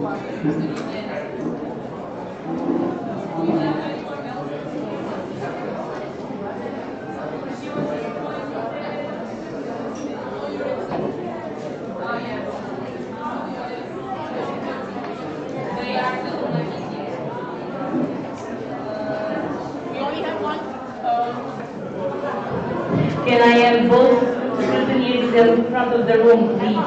Can I have both scrutineers in front of the room, please?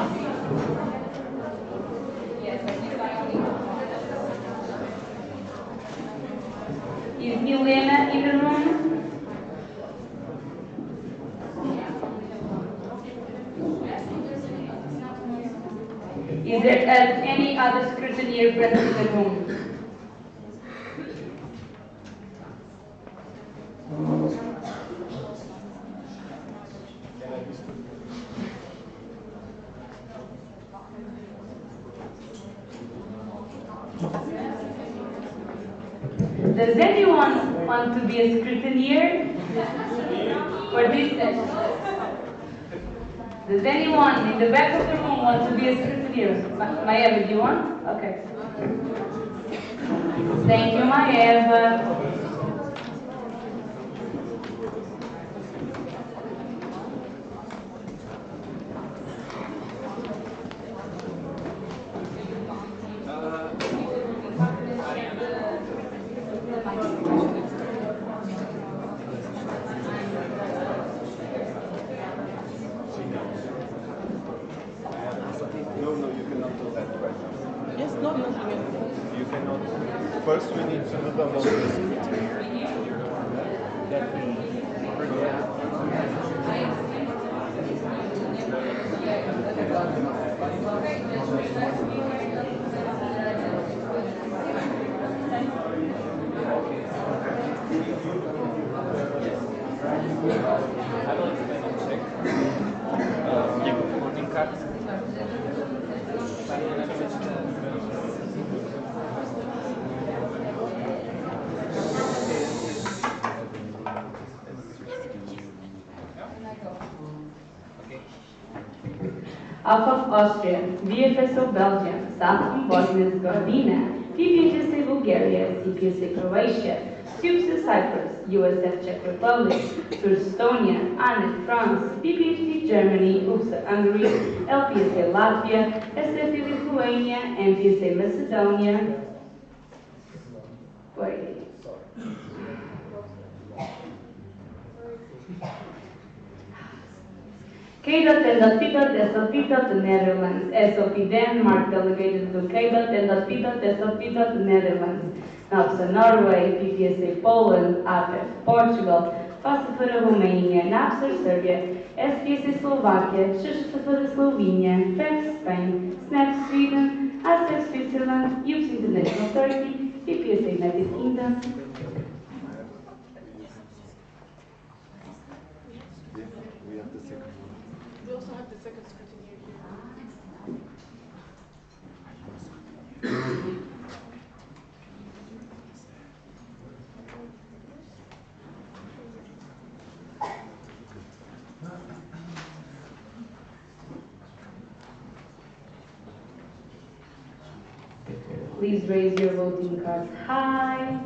Is Milena in the room? Is there any other scrutineer present in the room? Does anyone want to be a scrutineer for this session? Does anyone in the back of the room want to be a scrutineer? Maeva, do you want? Okay. Thank you, Maeva. First, we need to move on Alpha of Austria, VFSO Belgium, Southern Bosnia-Herzegovina, PPHSA Bulgaria, CPSA Croatia, SUPSA Cyprus, USF Czech Republic, SUR Estonia, ANET France, PPHD Germany, UPSA Hungary, LPSA Latvia, SFE Lithuania, MPSA Macedonia. Wait. K.N.P.S.L.P. the Netherlands, SOP Denmark delegated to K.N.P.S.L.P. the Netherlands, NAPSA Norway, PPSA Poland, APEF Portugal, FASA Romania, NAPSA Serbia, SPSA Slovakia, SHSF Slovenia, FEX Spain, SNAP Sweden, ASEF Switzerland, UPS International Turkey, PPSA United Kingdom. We have the second one. We also have the second scrutineer here. Please raise your voting cards high.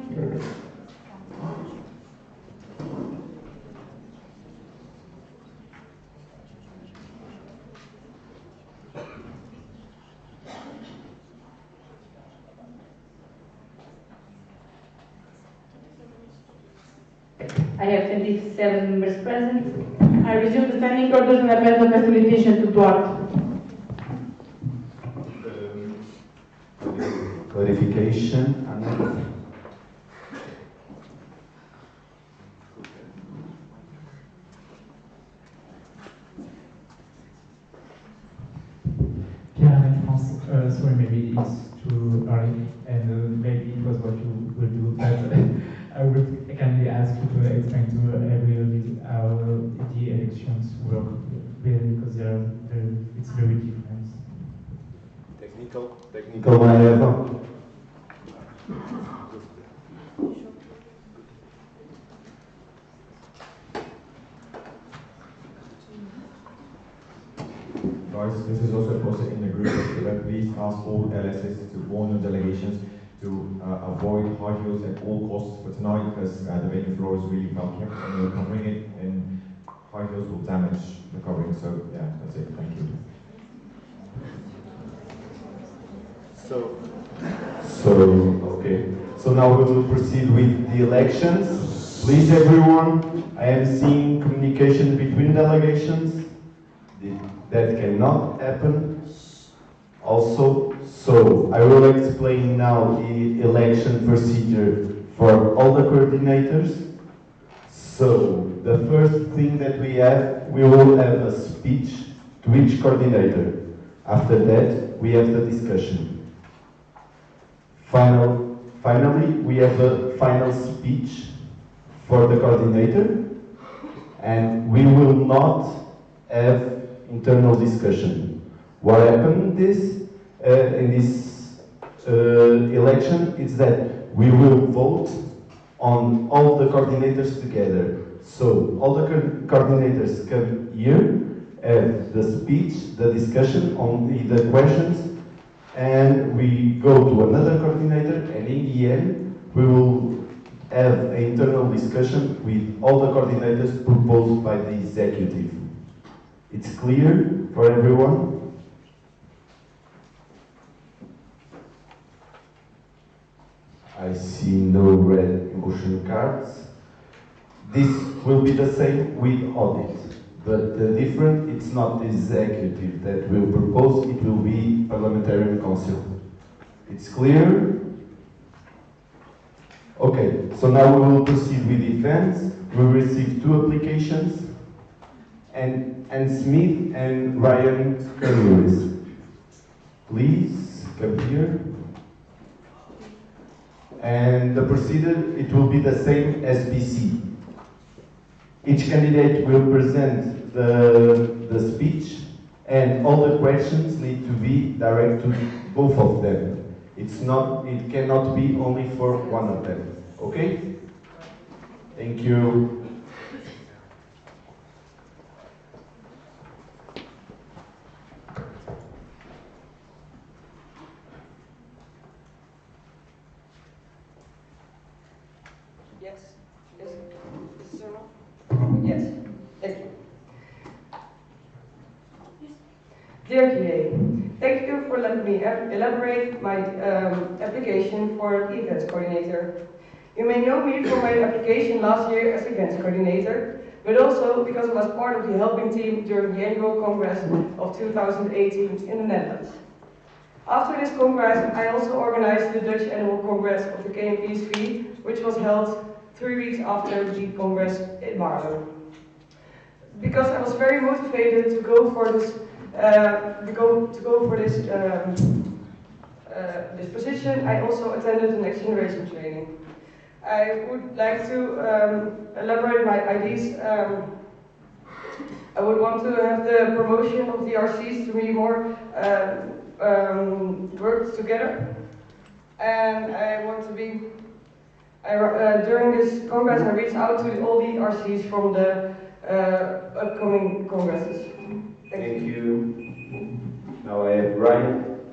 I have 27 members present. I resume the standing orders and amend the facilitation to board. Clarification. Sorry, maybe it's too early, and maybe it was what you will do, but I would kindly ask you to explain to everybody how the elections work, because it's very different. Technical whatever. guys, this is also posted in the group, but please ask all LSs to warn the delegations to avoid high heels at all costs for tonight, because the venue floor is really bulky and we're covering it, and high heels will damage the covering. So yeah, that's it. Thank you. Okay. So now we will proceed with the elections. Please, everyone, I am seeing communication between delegations. That cannot happen. Also, so I will explain now the election procedure for all the coordinators. So the first thing that we will have a speech to each coordinator. After that, we have the discussion. Finally, we have a final speech for the coordinator, and we will not have internal discussion. What happened in this election is that we will vote on all the coordinators together. So all the coordinators come here, have the speech, the discussion on the questions, and we go to another coordinator, and in the end we will have an internal discussion with all the coordinators proposed by the executive. It's clear for everyone? I see no red motion cards. This will be the same with audit, but the different, it's not the executive that will propose, it will be parliamentarian council. It's clear? Okay, so now we will proceed with events. We received 2 applications, and Smith and Ryan Lewis. Please come here. And the procedure, it will be the same as BC. Each candidate will present the speech, and all the questions need to be direct to both of them. It cannot be only for one of them. Okay? Thank you. Yes. Is this on? Yes. Thank you. Dear TA, thank you for letting me elaborate my application for events coordinator. You may know me from my application last year as events coordinator, but also because I was part of the helping team during the annual Congress of 2018 in the Netherlands. After this Congress, I also organized the Dutch Annual Congress of the KNPSV, which was held 3 weeks after the Congress in Marlow. Because I was very motivated to go for this, this position, I also attended the Next Generation training. I would like to elaborate my ideas. I would want to have the promotion of the RCs to be more work together, and I want to be. During this congress, I reached out to all the RCs from the upcoming congresses. Thank you. Now I have Ryan.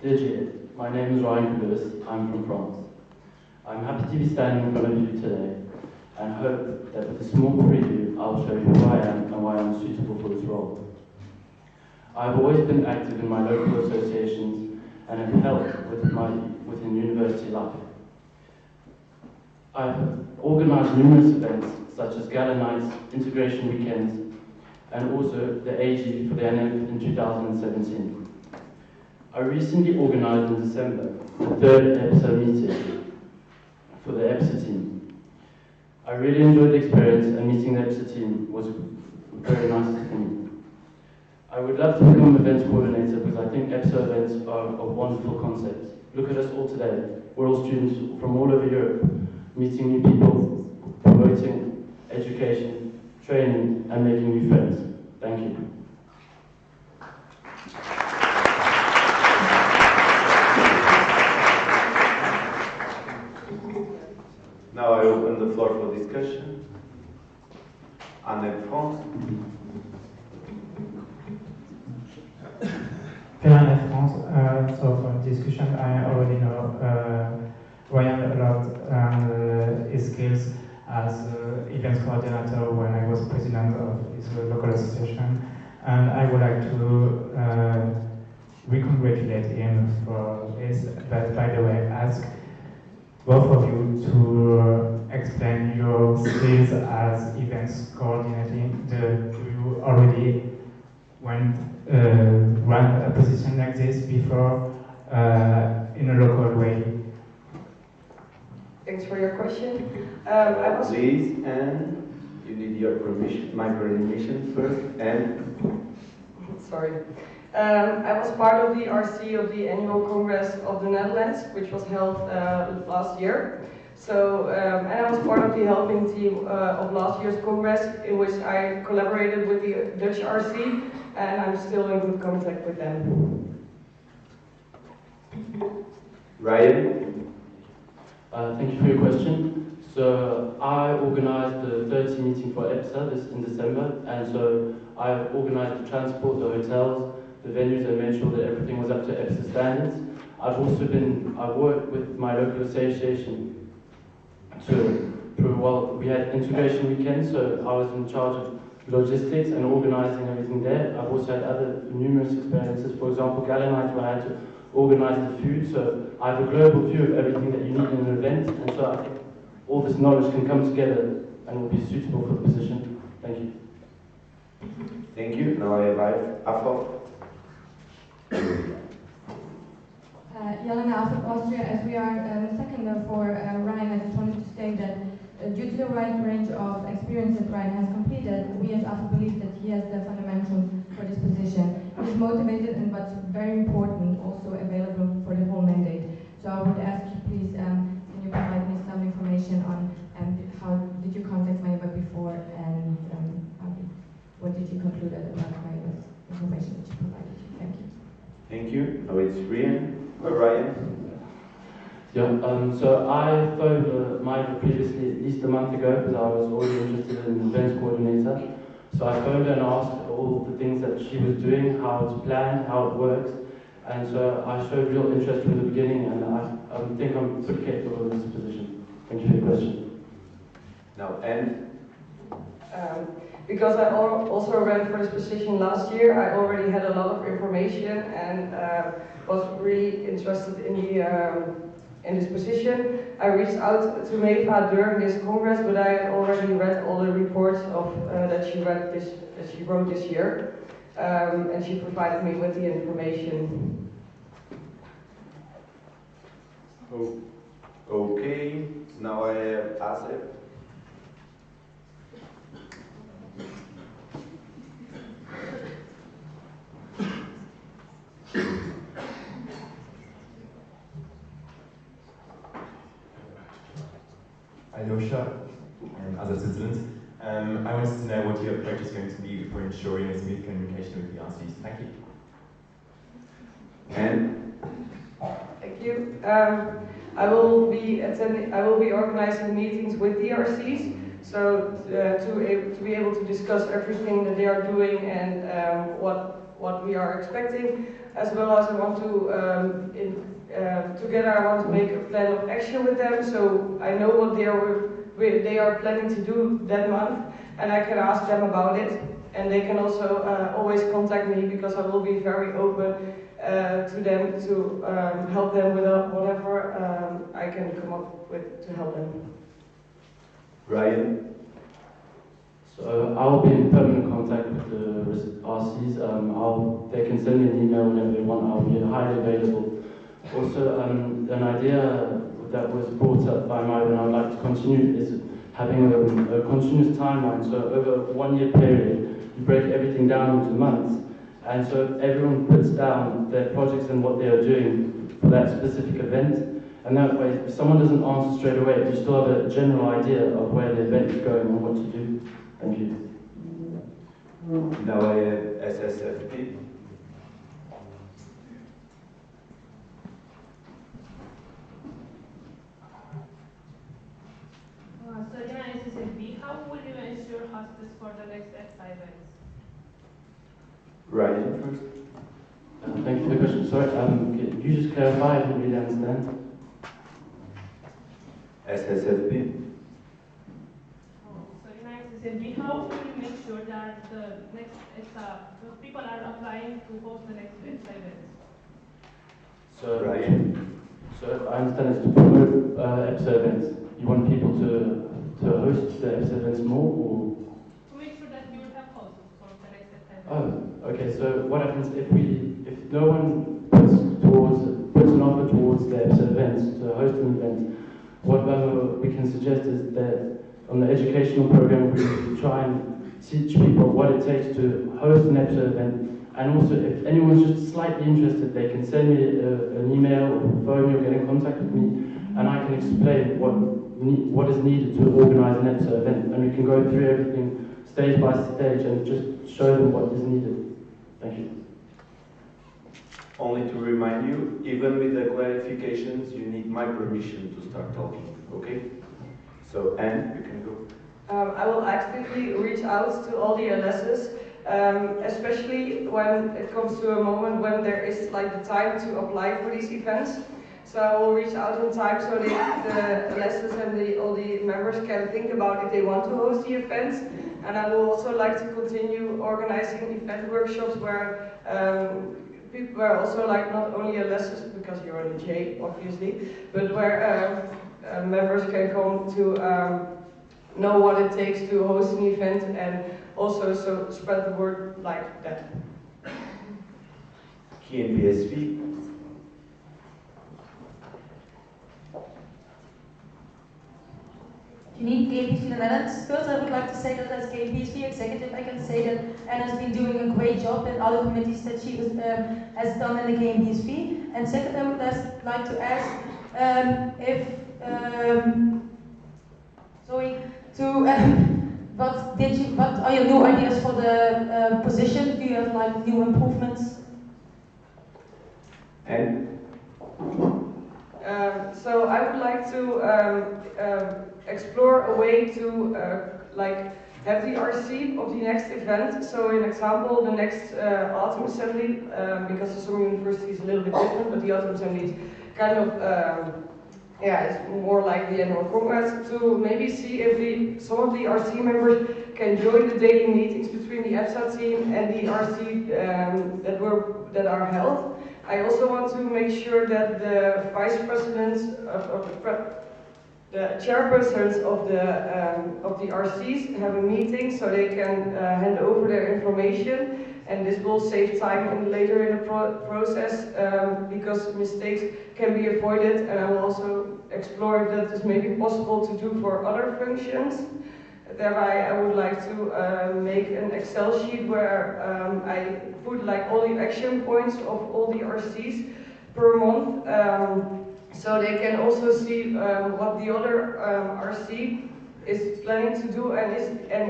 Dear GA, my name is Ryan Lewis. I'm from France. I'm happy to be standing in front of you today and hope that with a small preview I'll show you who I am and why I'm suitable for this role. I've always been active in my local associations and have helped within university life. I've organised numerous events such as gala nights, integration weekends, and also the AG for the NF in 2017. I recently organised in December the 3rd EPSA meeting for the EPSA team. I really enjoyed the experience, and meeting the EPSA team was very nice for me. I would love to become events coordinator because I think EPSA events are a wonderful concept. Look at us all today. We're all students from all over Europe, meeting new people, promoting education, training, and making new friends. Thank you. Now I open questions. So for discussion, I already know Ryan a lot and his skills as events coordinator when I was president of his local association. And I would like to congratulate him for this, but by the way, ask both of you to explain your skills as events coordinating. Do you already run a position like this before in a local way? Thanks for your question. Please, and you need your permission, my permission first, and Sorry. I was part of the RC of the annual Congress of the Netherlands, which was held last year. So, and I was part of the helping team of last year's Congress, in which I collaborated with the Dutch RC, and I'm still in good contact with them. Ryan. Thank you for your question. So I organized the 30 meeting for EPSA in December, and so I organized the transport, the hotels, the venues, and made sure that everything was up to EPSA standards. I've worked with my local association we had integration weekends, so I was in charge of logistics and organizing everything there. I've also had other numerous experiences, for example, gala night, where I had to organize the food, so I have a global view of everything that you need in an event, and so I think all this knowledge can come together and will be suitable for the position. Thank you. Thank you. Now I invite Afro. Jelena out of Austria, as we are second for Ryan, I just wanted to say that due to the wide range of experience that Ryan has completed, we as AFA believe that he has the fundamentals for this position. He is motivated and what's very important, also available for the whole mandate. So I would ask you please, can you provide me some information on how did you contact Maeva before and what did you conclude about Maeva's information that you provided? Thank you. Thank you. Now it's Ryan. Yeah, so I phoned Maeva previously at least a month ago because I was already interested in events coordinator. So I phoned her and asked all the things that she was doing, how it's planned, how it works. And so I showed real interest from the beginning, and I think I'm pretty capable of this position. Thank you for your question. Now, and? Because I also ran for this position last year, I already had a lot of information and was really interested in this position. I reached out to Maeva during this congress, but I had already read all the reports that she wrote this year, and she provided me with the information. Oh, okay. Now I have Asif. Vitosha and other citizens. I wanted to know what your approach is going to be for ensuring a smooth communication with the RCs. Thank you. And? Thank you. I will be organizing meetings with the RCs, so to be able to discuss everything that they are doing and what we are expecting, as well as I want to together I want to make a plan of action with them, so I know what they are planning to do that month, and I can ask them about it, and they can also always contact me because I will be very open to them to help them with whatever I can come up with to help them. Ryan? So I'll be in permanent contact with the RCs. They can send me an email whenever they want. I'll be highly available. Also, an idea that was brought up by Maeva and I would like to continue is having a continuous timeline. So over a 1 year period, you break everything down into months. And so everyone puts down their projects and what they are doing for that specific event. And that way, if someone doesn't answer straight away, you still have a general idea of where the event is going and what to do. Thank you. Now I have SSFP. So yeah, SSFB, how will you ensure hostess for the next EPSA events? Ryan first. Thank you for the question. question. Sorry, can you just clarify? I didn't really understand. SSFP. So in ISSNP, how will you make sure that the next people are applying to host the next EPSA event? So I understand it's to promote EPSA events. You want people to host the EPSA events more, or? To make sure that you will have hosts for the next EPSA event. Oh, okay. So what happens if no one puts an offer towards the EPSA events to host an event? What we can suggest is that on the educational program we try and teach people what it takes to host an EPSA event, and also if anyone's just slightly interested, they can send me an email or phone me or get in contact with me, and I can explain what is needed to organize an EPSA event, and we can go through everything stage by stage and just show them what is needed. Thank you. Only to remind you, even with the clarifications, you need my permission to start talking, okay? So, Anne, you can go. I will actively reach out to all the LSs, especially when it comes to a moment when there is like the time to apply for these events. So I will reach out in time so the LSs and all the members can think about if they want to host the events. And I will also like to continue organizing event workshops where people were also like not only LSs, because you're on the J obviously, but where members can come to know what it takes to host an event, and also so spread the word like that. Key and PSV. Unique KPSV Netherlands. First, I would like to say that as KPSV executive, I can say that Anne has been doing a great job in all the committees that she has done in the KPSV. And second, I would like to ask what are your new ideas for the position? Do you have like new improvements? And? So I would like to explore a way to like have the RC of the next event. So in example, the next autumn assembly, because the summer university is a little bit different, but the autumn assembly is kind of it's more like the annual congress, to maybe see if some of the RC members can join the daily meetings between the EPSA team and the RC that are held. I also want to make sure that the vice presidents the chairpersons of the RCs have a meeting so they can hand over their information, and this will save time later in the process because mistakes can be avoided, and I will also explore if that is maybe possible to do for other functions. Thereby, I would like to make an Excel sheet where I put like all the action points of all the RCs per month, so they can also see what the other RC is planning to do and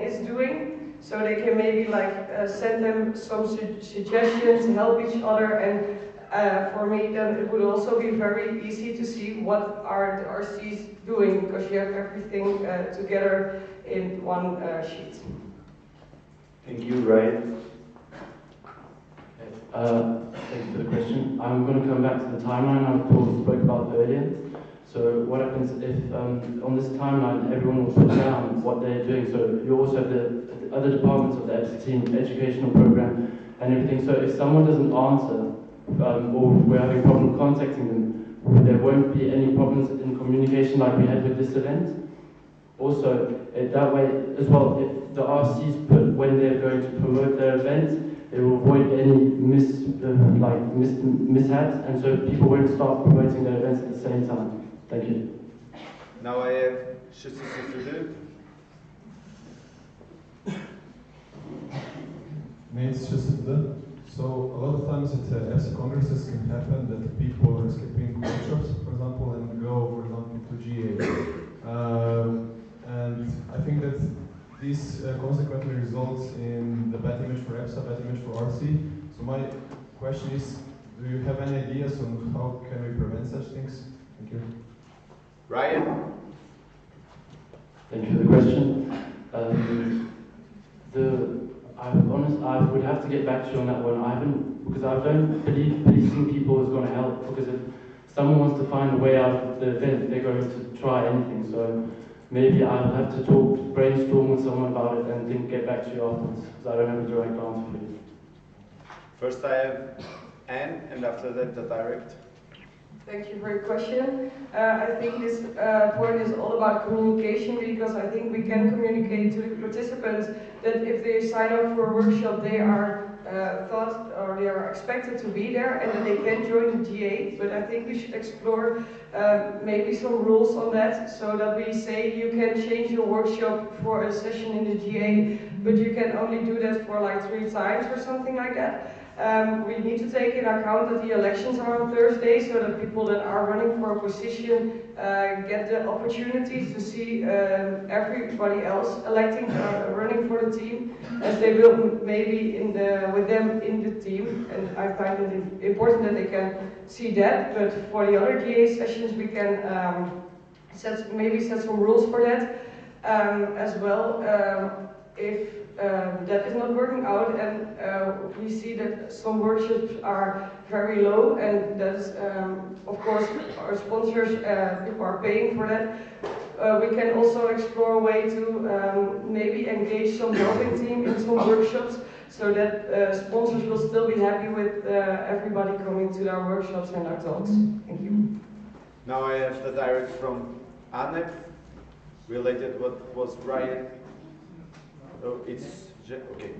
is doing. So they can maybe like send them some suggestions, help each other, and for me then it would also be very easy to see what are the RCs doing, because you have everything together in one sheet. Thank you, Ryan. Thank you for the question. I'm going to come back to the timeline I spoke about earlier. So what happens if on this timeline everyone will put down what they're doing? So you also have the other departments of the EPSA team, educational program and everything. So if someone doesn't answer or we're having problem contacting them, there won't be any problems in communication like we had with this event. Also, that way as well, if the RCs put when they're going to promote their event, they will avoid any mishaps, and so people won't start promoting their events at the same time. Thank you. Now I have Shasusudu. It's Shasusudu. So a lot of times at EPSA congresses can happen that people are skipping workshops, for example, and go, for example, to GA. And I think that this consequently results in the bad image for EPSA, bad image for RC. So my question is, do you have any ideas on how can we prevent such things? Thank you. Ryan? Thank you for the question. I would have to get back to you on that one. I haven't because I don't believe policing people is going to help, because if someone wants to find a way out of the event, they're going to try anything. So maybe I'll have to brainstorm with someone about it and then get back to you afterwards, because I don't have a direct answer for you. First I have Anne, and after that the direct. Thank you for your question. I think this point is all about communication, because I think we can communicate to the participants that if they sign up for a workshop, they are thought or they are expected to be there and that they can join the GA. But I think we should explore maybe some rules on that, so that we say you can change your workshop for a session in the GA, but you can only do that for like 3 times or something like that. We need to take into account that the elections are on Thursday, so that people that are running for a position get the opportunity to see everybody else running for the team, as they will maybe with them in the team. And I find it important that they can see that. But for the other GA sessions, we can maybe set some rules for that as well. If that is not working out, and we see that some workshops are very low, and that's of course our sponsors, people are paying for that. We can also explore a way to maybe engage some helping team in some workshops, so that sponsors will still be happy with everybody coming to our workshops and our talks. Thank you. Now I have the direct from Anne, related what was Ryan. Oh, it's okay.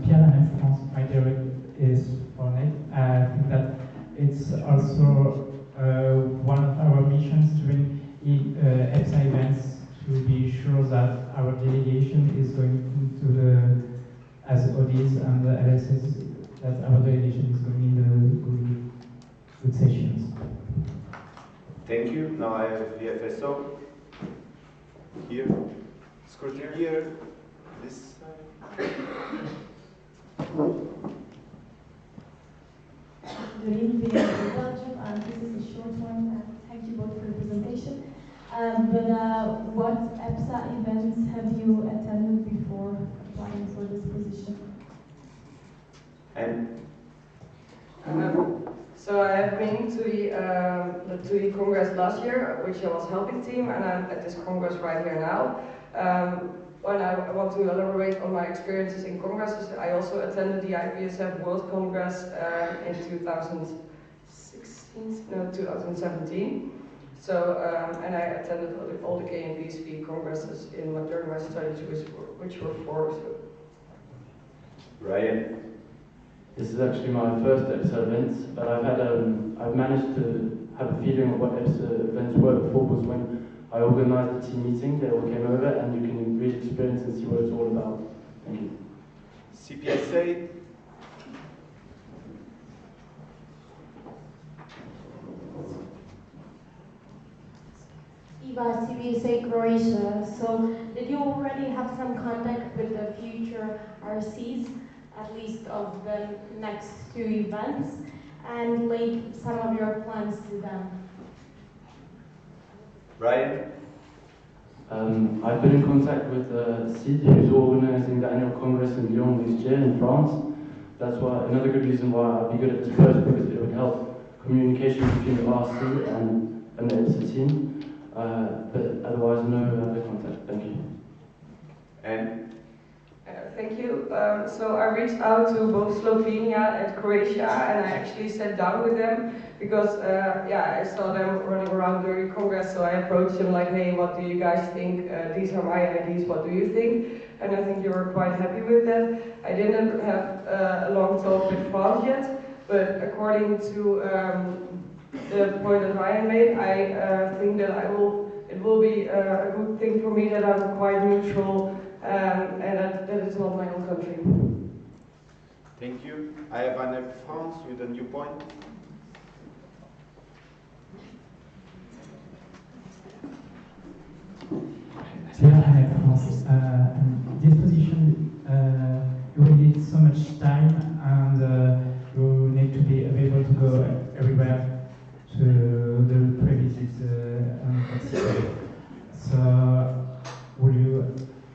Pierre and France, my direct is for Nate. I think that it's also one of our missions during EPSA events to be sure that our delegation is going into as ODs and the LSS, that our delegation is going in the good sessions. Thank you. Now I have the FSO. Here, scrutiny here, this side. Good evening and welcome. This is a short one. Thank you both for the presentation. What EPSA events have you attended before applying for this position? And so I have been to the Congress last year, which I was helping team, and I'm at this Congress right here now. When I want to elaborate on my experiences in Congresses, I also attended the IPSF World Congress in 2017. So, and I attended all the KNPSV Congresses during my studies, which were 4. So. Ryan. This is actually my first EPSA event, but I've managed to have a feeling of what EPSA events were before, was when I organized the team meeting. They all came over, and you can really experience and see what it's all about. Thank you. CPSA. Eva, CPSA Croatia. So, did you already have some contact with the future RCs, at least of the next 2 events, and laid some of your plans to them? Ryan? I've been in contact with CID, who's organizing the annual Congress in Lyon next year in France. That's why another good reason why I'd be good at this post, because it would help communication between the RC and the EPSA team. But otherwise, no other contact. Thank you. And? Thank you. So I reached out to both Slovenia and Croatia, and I actually sat down with them because, I saw them running around during Congress, so I approached them like, hey, what do you guys think? These are my ideas, what do you think? And I think they were quite happy with that. I didn't have a long talk with France yet, but according to the point that Ryan made, I think that it will be a good thing for me that I'm quite neutral, and that it's not my own country. Thank you. I have Anne France with a new point. Pierre France. This position, you will need so much time, and you need to be available to go everywhere to the premises and participate. So, will you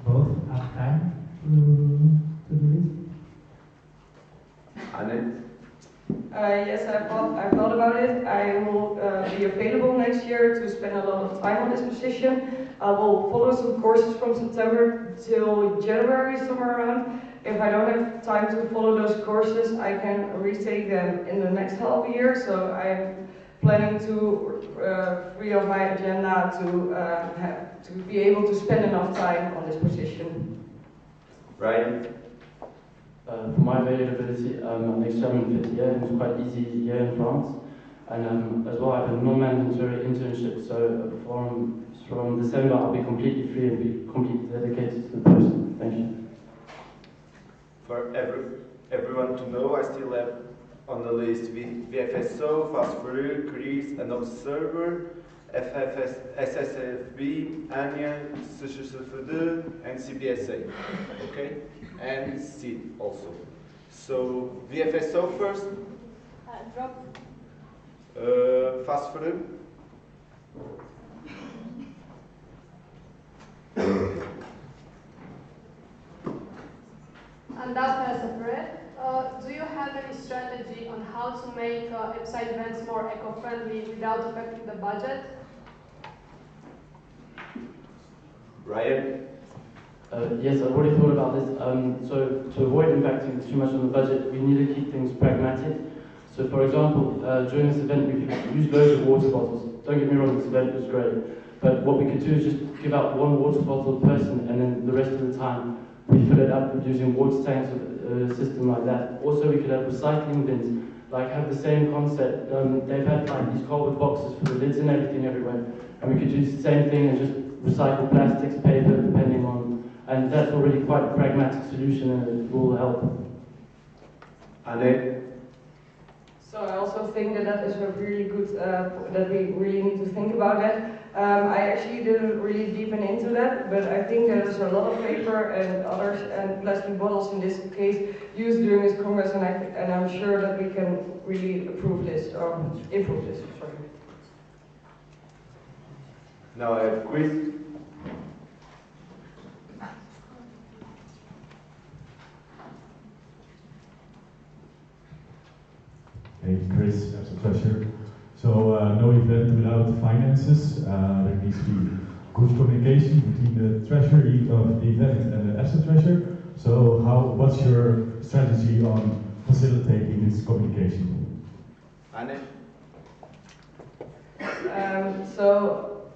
both have time to do this? Anne? Yes, I thought about it. I will be available next year to spend a lot of time on this position. I will follow some courses from September till January, somewhere around. If I don't have time to follow those courses, I can retake them in the next half year. So I'm planning to free up my agenda to be able to spend enough time on this position. Ryan? For my availability, I'm next term in 5th year, and it's quite easy year in France. And as well, I have a non-mandatory internship, so from December I'll be completely free and be completely dedicated to the post. Thank you. For everyone to know, I still have on the list VFSO, Fast Food, Chris, an observer, FFS, SSFB, ANIA, CHCFD, and CPSA. Okay? And C also. So VFSO first. Drop. Fast food. And that's separate. Do you have any strategy on how to make EPSA events more eco-friendly without affecting the budget? Ryan? Yes, I've already thought about this. So to avoid impacting too much on the budget, we need to keep things pragmatic. So for example, during this event we've used loads of water bottles. Don't get me wrong, this event was great. But what we could do is just give out one water bottle per person, and then the rest of the time we fill it up with using water tanks or a system like that. Also we could have recycling bins, like have the same concept. They've had like these cardboard boxes for the lids and everything everywhere. And we could do the same thing and just recycle plastics, paper, depending on. And that's already quite a pragmatic solution, and it will help. Anne? So I also think that is a really good, that we really need to think about that. I actually didn't really deepen into that, but I think there's a lot of paper and others and plastic bottles in this case used during this Congress, and I'm sure that we can really improve this. Sorry. Now I have Chris. Hey, Chris, that's a pleasure. So, no event without finances. There needs to be good communication between the treasury of the event and the EPSA treasurer. So, what's your strategy on facilitating this communication? Anne?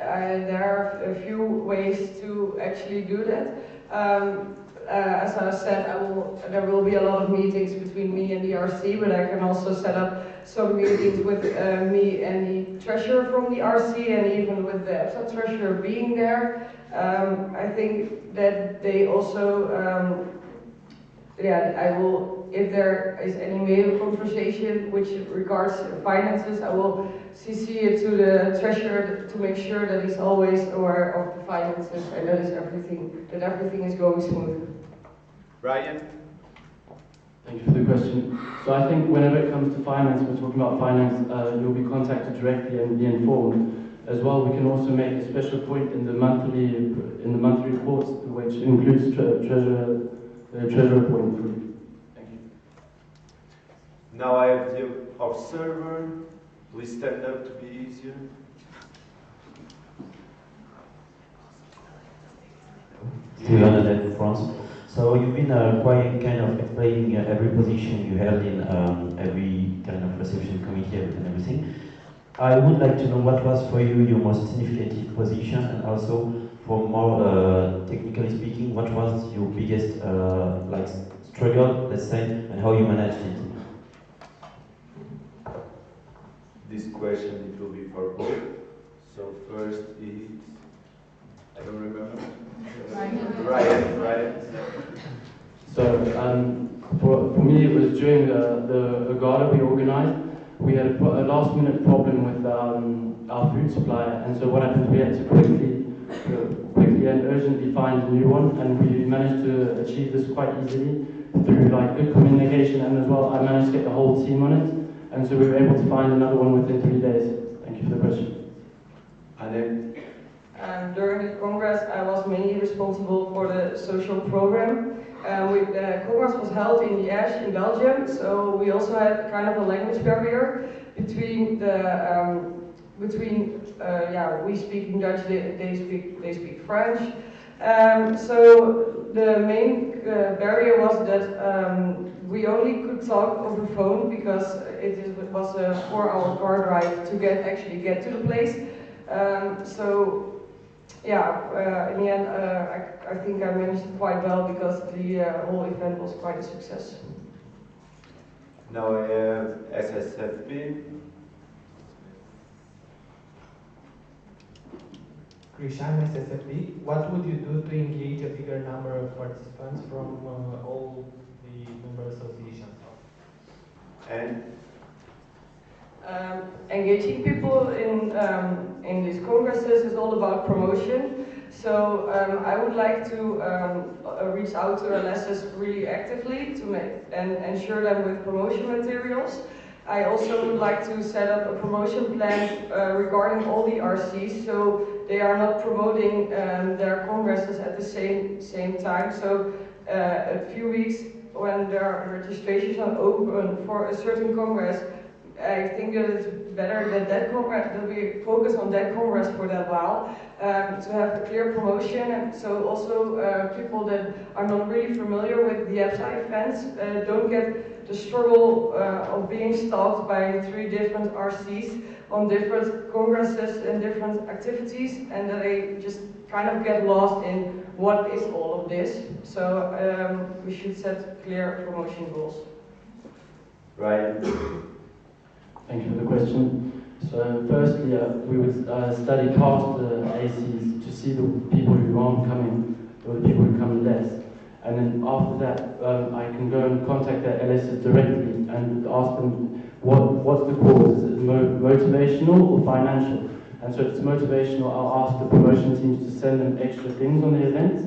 There are a few ways to actually do that. As I said, there will be a lot of meetings between me and the RC, but I can also set up some meetings with me and the treasurer from the RC, and even with the EPSA treasurer being there. I think that they also, I will, if there is any mail conversation which regards finances, I will CC it to the treasurer to make sure that he's always aware of the finances and that everything is going smooth. Ryan? Thank you for the question. So I think whenever it comes to finance, we're talking about finance, you'll be contacted directly and be informed. As well, we can also make a special point in the monthly reports, which includes treasurer point for you. Thank you. Now I have the observer. Please stand up to be easier. Steven, France. So you've been quite kind of explaining every position you held in every kind of reception committee and everything. I would like to know what was for you your most significant position, and also for more technically speaking, what was your biggest struggle, let's say, and how you managed it. This question it will be for both. So first is, I don't remember. Ryan. So for me, it was during the gala we organized. We had a last minute problem with our food supplier, and so what happened, we had to quickly and urgently find a new one, and we managed to achieve this quite easily through good communication, and as well I managed to get the whole team on it, and so we were able to find another one within 3 days. Thank you for the question. And then during the Congress, I was mainly responsible for the social program, The Congress was held in Liège in Belgium, so we also had kind of a language barrier between we speak Dutch, they speak French. So the main barrier was that we only could talk over phone because it was a 4-hour car drive to actually get to the place. In the end, I think I managed it quite well because the whole event was quite a success. Now I have SSFP. Krishan, SSFP, what would you do to engage a bigger number of participants from all the member associations? And engaging people in these congresses is all about promotion. So I would like to reach out to LSs really actively to ensure them with promotion materials. I also would like to set up a promotion plan regarding all the RCs, so they are not promoting their congresses at the same time. So a few weeks when their registrations are open for a certain congress, I think that it's better that we focus on that congress for that while to have a clear promotion, and so also people that are not really familiar with the EPSA events don't get the struggle of being stalked by 3 different RCs on different congresses and different activities, and that they just kind of get lost in what is all of this. So we should set clear promotion goals. Ryan. Thank you for the question. So firstly, we would study past the ACs to see the people who aren't coming, or the people who come less. And then after that, I can go and contact their LSs directly and ask them what's the cause. Is it motivational or financial? And so if it's motivational, I'll ask the promotion teams to send them extra things on the events.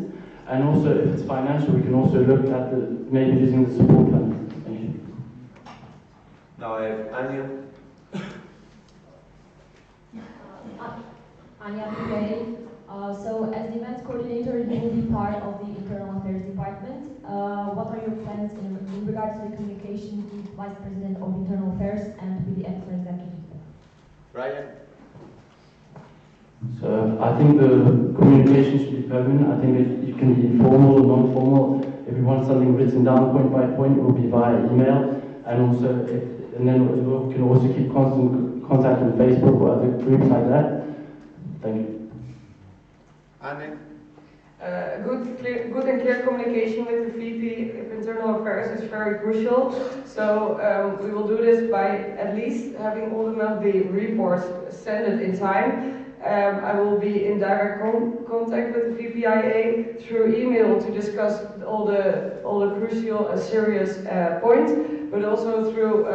And also if it's financial, we can also look at maybe using the support fund. Thank you. Now I have Anya. Anya Pugay. So as the events coordinator, you will be part of the Internal Affairs Department. What are your plans in regards to the communication with the Vice President of Internal Affairs and with the EPSA executive? Ryan. So I think the communication should be permanent. I think it can be formal or non-formal. If we want something written down point by point, it will be via email. And also, and then we can also keep constant contact on Facebook or other groups like that. Thank you. Anne? Good and clear communication with the VP of Internal Affairs is very crucial. So we will do this by at least having all the monthly reports sent in time. I will be in direct contact with the VPIA through email to discuss all the crucial and serious points, but also through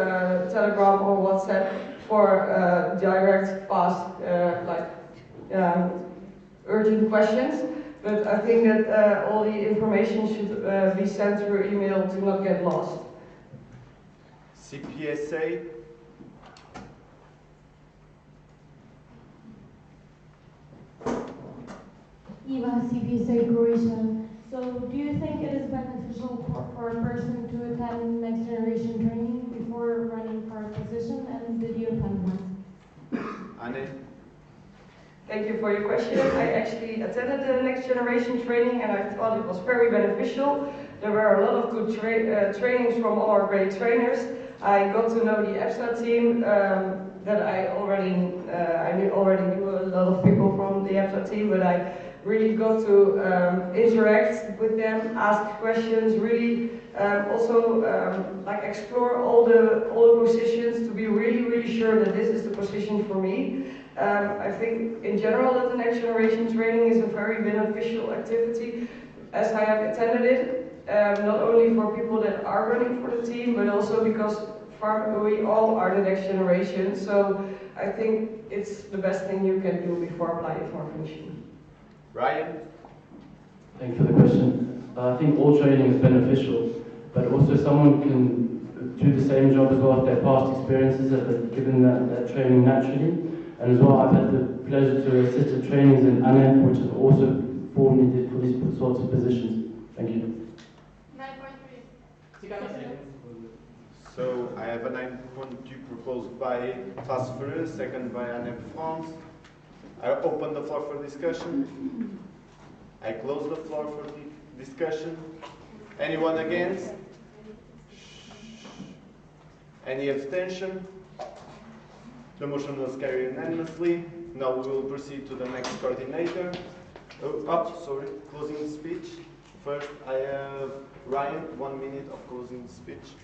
Telegram or WhatsApp for direct, fast, urgent questions. But I think that all the information should be sent through email to not get lost. CPSA. Eva, CPSA Croatia. So do you think it is beneficial for a person to attend next generation training before running for a position, and did you attend one? Anne? Thank you for your question. I actually attended the next generation training and I thought it was very beneficial. There were a lot of good trainings from all our great trainers. I got to know the EPSA team that I already knew a lot of people from the EPSA team, but I really got to interact with them, ask questions, really also explore all the positions to be really sure that this is the position for me. I think in general that the next generation training is a very beneficial activity as I have attended it, not only for people that are running for the team, but also because we all are the next generation. So I think it's the best thing you can do before applying for a function. Ryan? Thank you for the question. I think all training is beneficial, but also someone can do the same job as well if their past experiences have given that training naturally. And as well, I've had the pleasure to assist at trainings in ANEP, which have also formerly did for these sorts of positions. Thank you. Now So I have a 9.2 proposed by Sofia, second by Anne France. I open the floor for discussion. I close the floor for the discussion. Anyone against? Any abstention? The motion was carried unanimously. Now we will proceed to the next coordinator. Sorry, closing speech. First, I have Ryan, 1 minute of closing speech.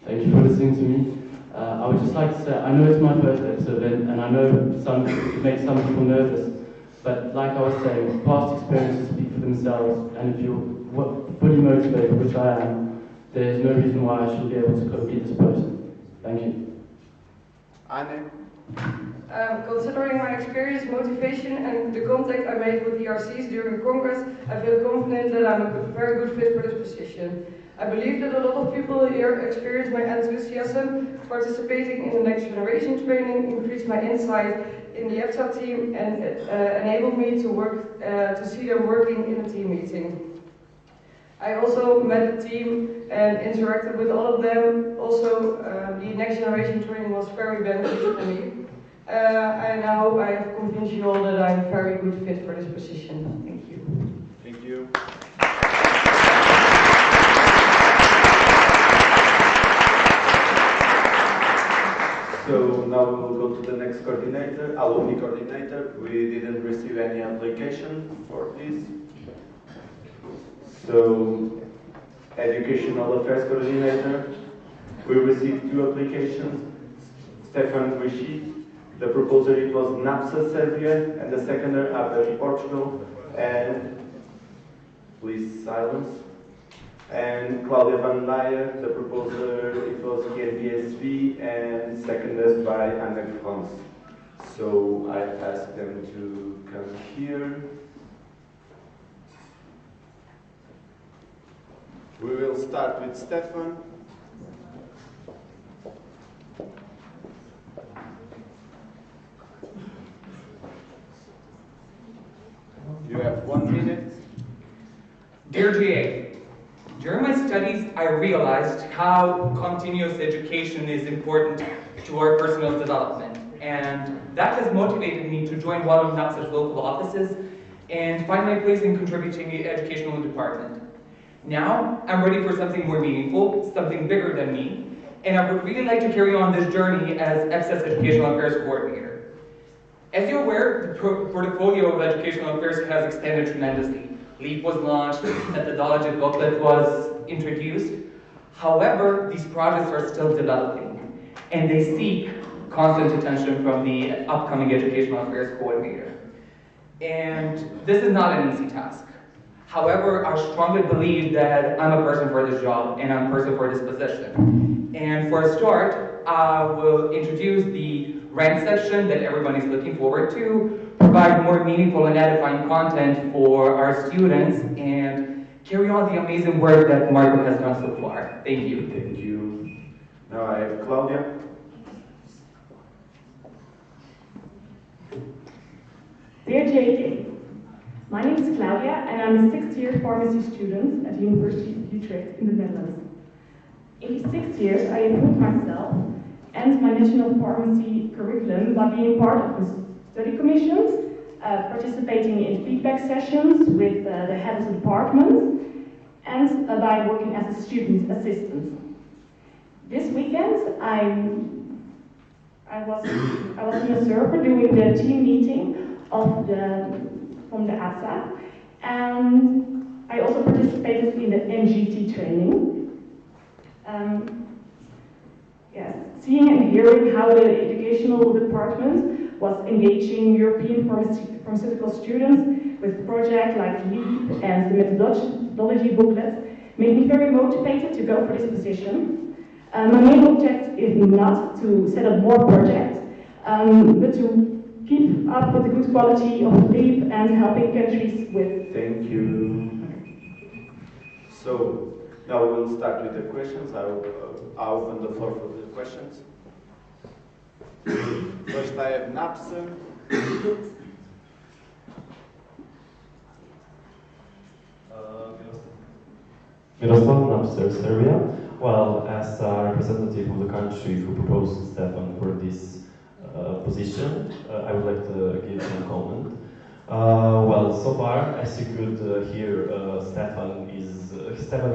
Thank you for listening to me. I would just like to say, I know it's my first EPSA event, and I know it makes some people nervous, but like I was saying, past experiences speak for themselves, and if you're fully motivated, which I am, there's no reason why I should be able to complete this person. Thank you. Anne? Considering my experience, motivation, and the contact I made with the RCs during Congress, I feel confident that I'm a very good fit for this position. I believe that a lot of people here experience my enthusiasm, participating in the next generation training, increased my insight in the EPSA team, and enabled me to work to see them working in a team meeting. I also met the team and interacted with all of them. Also, the next generation training was very beneficial for me. And I hope I have convinced you all that I'm a very good fit for this position. Thank you. Thank you. So now we will go to the next coordinator, alumni coordinator. We didn't receive any application for this. So, educational affairs coordinator. We received 2 applications. Stefan Rishi. The proposer it was NAPSA Serbia, and the seconder APEF Portugal. And please silence. And Claudia van Leijer, the proposer it was KNPSV, and seconded by Anne France. So I ask them to come here. We will start with Stefan. You have 1 minute. Dear GA, during my studies I realized how continuous education is important to our personal development, and that has motivated me to join one of NAPSA's local offices and find my place in contributing to the educational department. Now I'm ready for something more meaningful, something bigger than me, and I would really like to carry on this journey as EPSA's Educational Affairs Coordinator. As you're aware, the portfolio of educational affairs has expanded tremendously. LEAP was launched, methodology booklet was introduced. However, these projects are still developing, and they seek constant attention from the upcoming educational affairs coordinator. And this is not an easy task. However, I strongly believe that I'm a person for this job, and I'm a person for this position. And for a start, I will introduce the rank section that everyone is looking forward to, provide more meaningful and edifying content for our students, and carry on the amazing work that Marco has done so far. Thank you. Thank you. Now I have Claudia. Dear JK, my name is Claudia and I'm a 6th-year pharmacy student at the University of Utrecht in the Netherlands. In these 6 years, I improved myself and my national pharmacy curriculum by being part of the study commissions, participating in feedback sessions with the heads of departments, and by working as a student assistant. This weekend, I was in a server doing the team meeting from the EPSA, and I also participated in the NGT training. Yes, seeing and hearing how the educational department was engaging European pharmaceutical students with projects like LEAP and the methodology booklet made me very motivated to go for this position. My main objective is not to set up more projects, but to keep up with the good quality of LEAP and helping countries with. Thank you. So now we'll start with the questions. I'll open the floor for the questions. First I have NAPSA. Miroslav, Napster, Serbia. Well, as a representative of the country who proposed Stefan for this position, I would like to give some comment. Well, so far, as you could hear, Stefan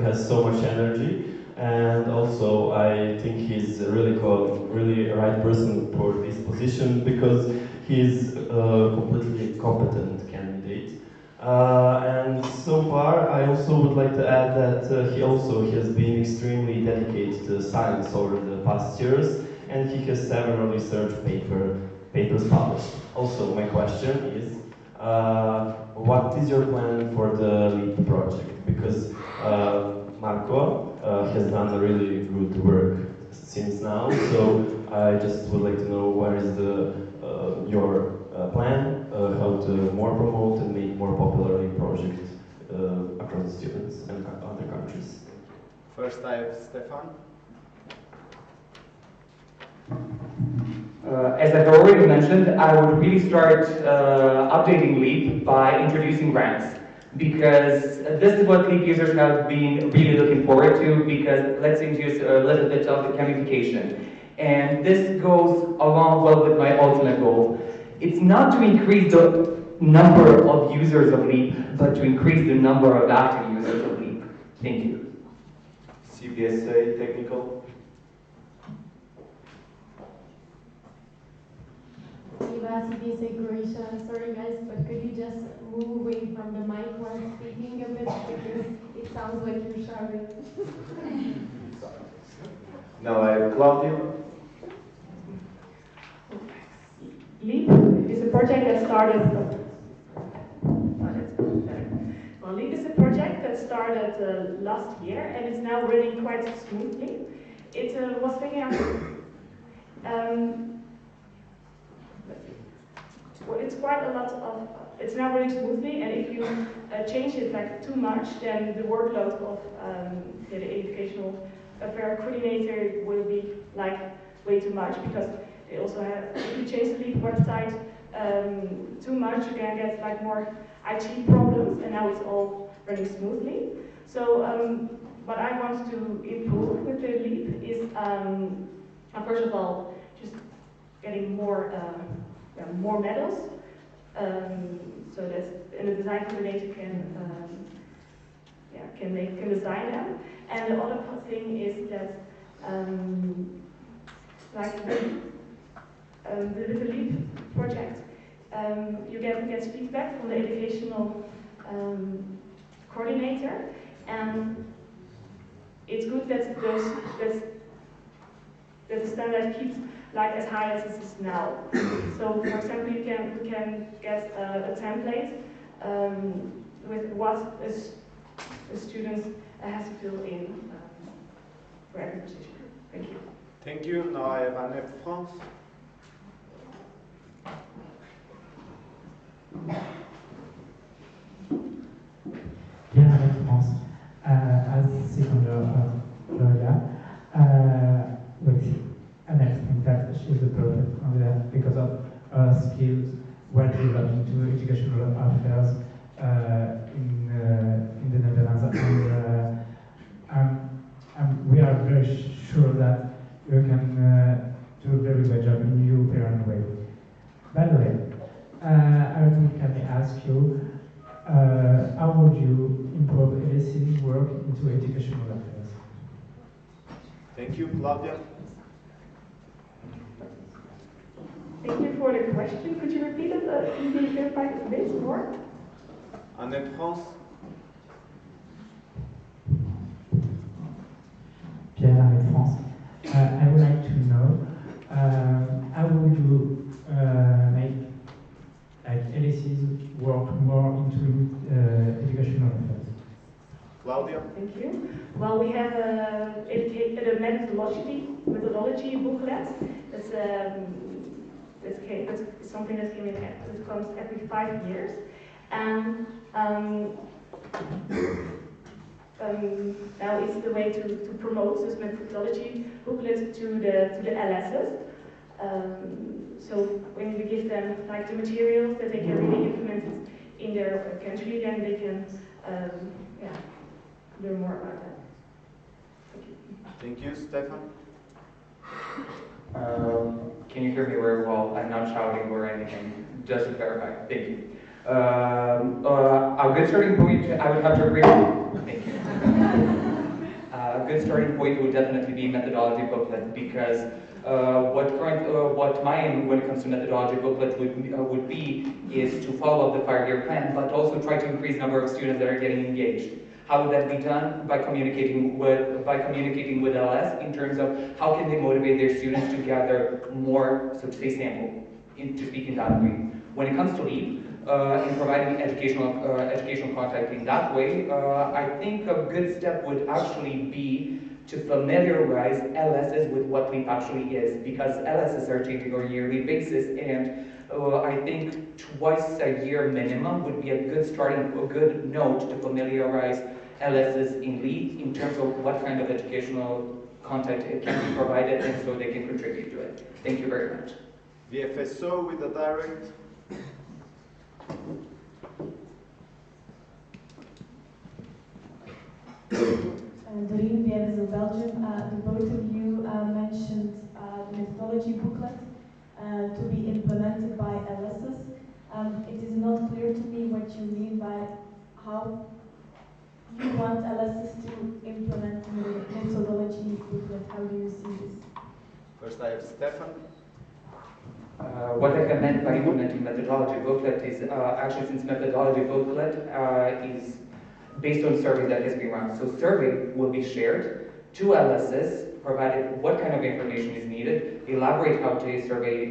has so much energy, and also I think he's really a right person for this position because he's a completely competent candidate. And so far, I also would like to add that he also has been extremely dedicated to science over the past years, and he has several research papers published. Also, my question is, what is your plan for the LEAP project? Because Marco has done really good work since now, so I just would like to know what is your plan, how to more promote and make more popular LEAP projects across the students and other countries. First I have Stefan. As I've already mentioned, I would really start updating LEAP by introducing grants, because this is what LEAP users have been really looking forward to, because let's introduce a little bit of the gamification. And this goes along well with my ultimate goal. It's not to increase the number of users of LEAP, but to increase the number of active users of LEAP. Thank you. CPSA technical. CPSA Croatia. Sorry guys, but could you just move away from the mic while speaking a bit, because it sounds like you're shouting. Now I have Claudio. LEAP is a project that started. Well, LEAP is a project that started last year and it's now running quite smoothly. It was taking out. Well, it's quite a lot of. It's now running smoothly, and if you change it like too much, then the workload of the educational affair coordinator will be like way too much, because they also have, if you change the LEAP website too much, you can get like more IT problems, and now it's all running smoothly. So what I want to improve with the LEAP is, first of all, just getting more medals, so that the design coordinator can design them. And the other thing is that with the LEAP project, you get feedback from the educational coordinator, and it's good that the standard keeps like as high as it is now. So, for example, we can get a template with what the student has to fill in for every position. Thank you. Thank you. Now I have Anne France. Bien, avec France. As seconder Florida, and I think that she's the perfect candidate because of her skills, well developed into educational affairs in the Netherlands, and we are very sure that you can do a very good job in European way. By the way, I can ask you, how would you improve LSE's work into educational affairs? Thank you, Claudia. Thank you for the question. Could you repeat it? Can you clarify it a bit more? Anne France. Pierre avec France. I would like to know how would you make like LSE's work more into educational affairs? Claudia. Thank you. Well, we have a methodology booklet. That's something that comes every 5 years, and now it's the way to promote this methodology booklet to the LSs. So when we give them like the materials that they can really implement it in their country, then they can learn more about that. Thank you, Stefan. Can you hear me very well? I'm not shouting or anything, just to clarify. Thank you. A good starting point, I would have to agree. Thank you. A good starting point would definitely be methodology booklet, because what my aim when it comes to methodology booklet would be is to follow up the 5-year plan, but also try to increase number of students that are getting engaged. How would that be done? By communicating with LS in terms of how can they motivate their students to gather more, so to say, sample, to speak in that way. When it comes to LEAP, in providing educational content in that way, I think a good step would actually be to familiarize LSs with what LEAP actually is, because LSs are changing on a yearly basis, and I think twice a year minimum would be a good note to familiarize LSs in LEAP in terms of what kind of educational content it can be provided, and so they can contribute to it. Thank you very much. VFSO with the direct. Doreen, VFSO Belgium. The both of you mentioned the methodology booklet to be implemented by LSs. It is not clear to me what you mean by how you want LSs to implement the methodology booklet. How do you see this? First I have Stefan. What I have meant by implementing methodology booklet is actually, since methodology booklet is based on survey that has been run. So survey will be shared to LSs, provided what kind of information is needed, elaborate how to survey,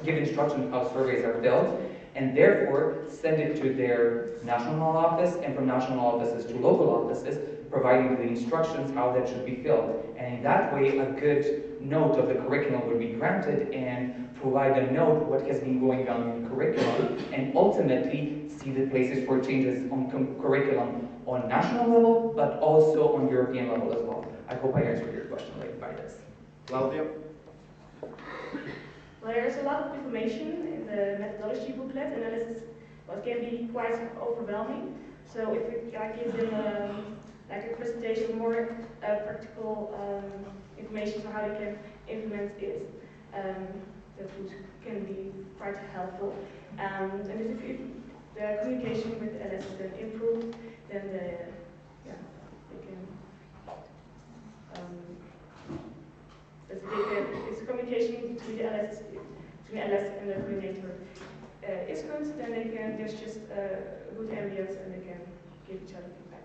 give instructions how surveys are filled, and therefore send it to their national office, and from national offices to local offices, providing the instructions how that should be filled. And in that way, a good note of the curriculum would be granted and provide a note what has been going on in the curriculum, and ultimately see the places for changes on curriculum on national level, but also on European level as well. I hope I answered your question by this. Claudia? Well, there's a lot of information in the methodology booklet, and this is what can be quite overwhelming. So if we give them like a presentation, more practical information on how they can implement it, can be quite helpful. And if the communication with the LS is then improved, then they can. It's communication between the LS and the coordinator is good, then there's just a good ambience and they can give each other feedback.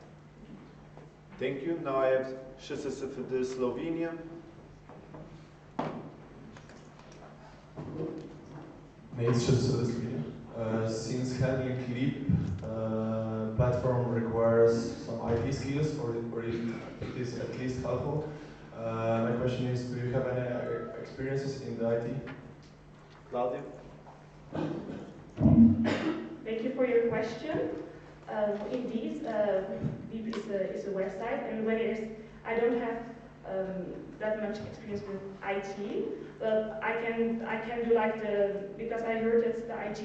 Thank you. Now I have SSFD Slovenia. It's just Slovenia. Since handling LEAP platform requires some IT skills, or it is at least helpful. My question is, do you have any experiences in the IT? Claudia? Thank you for your question. Indeed, LEAP is a website, and I don't have that much experience with IT, but I can do like because I heard that the IT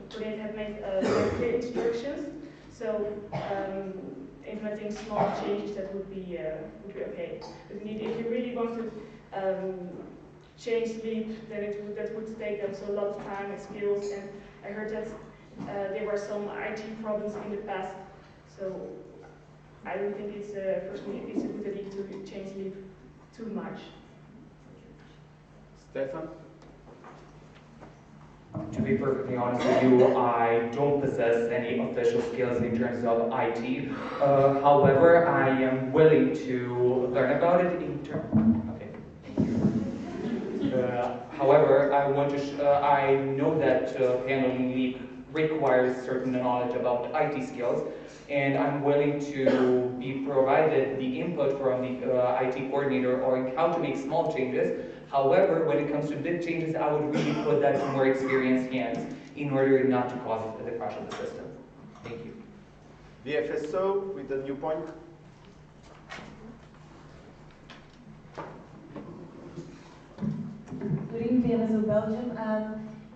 coordinator have made clear instructions, so implementing small changes that would be okay. But indeed, if you really want to change LEAP, then that would take up a lot of time and skills, and I heard that there were some IT problems in the past, so I don't think it's personally it's a good idea to change LEAP too much. Stefan? To be perfectly honest with you, I don't possess any official skills in terms of IT. However, I am willing to learn about it in terms. Okay, thank you. However, I know that handling LEAP requires certain knowledge about IT skills, and I'm willing to be provided the input from the IT coordinator or how to make small changes. However, when it comes to big changes, I would really put that to more experienced hands in order not to cause the crash of the system. Thank you. VFSO with the new point. Doreen, VFSO Belgium.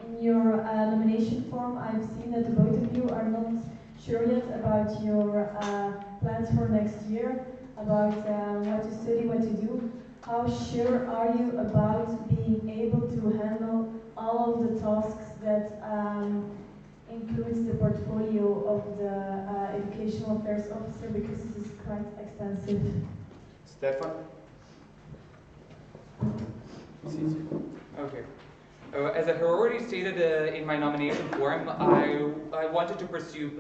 In your nomination form, I've seen that the both of you are not sure yet about your plans for next year. about what to study, what to do. How sure are you about being able to handle all of the tasks that includes the portfolio of the Educational Affairs Officer, because this is quite extensive? Stefan? Okay. As I already stated in my nomination form, I wanted to pursue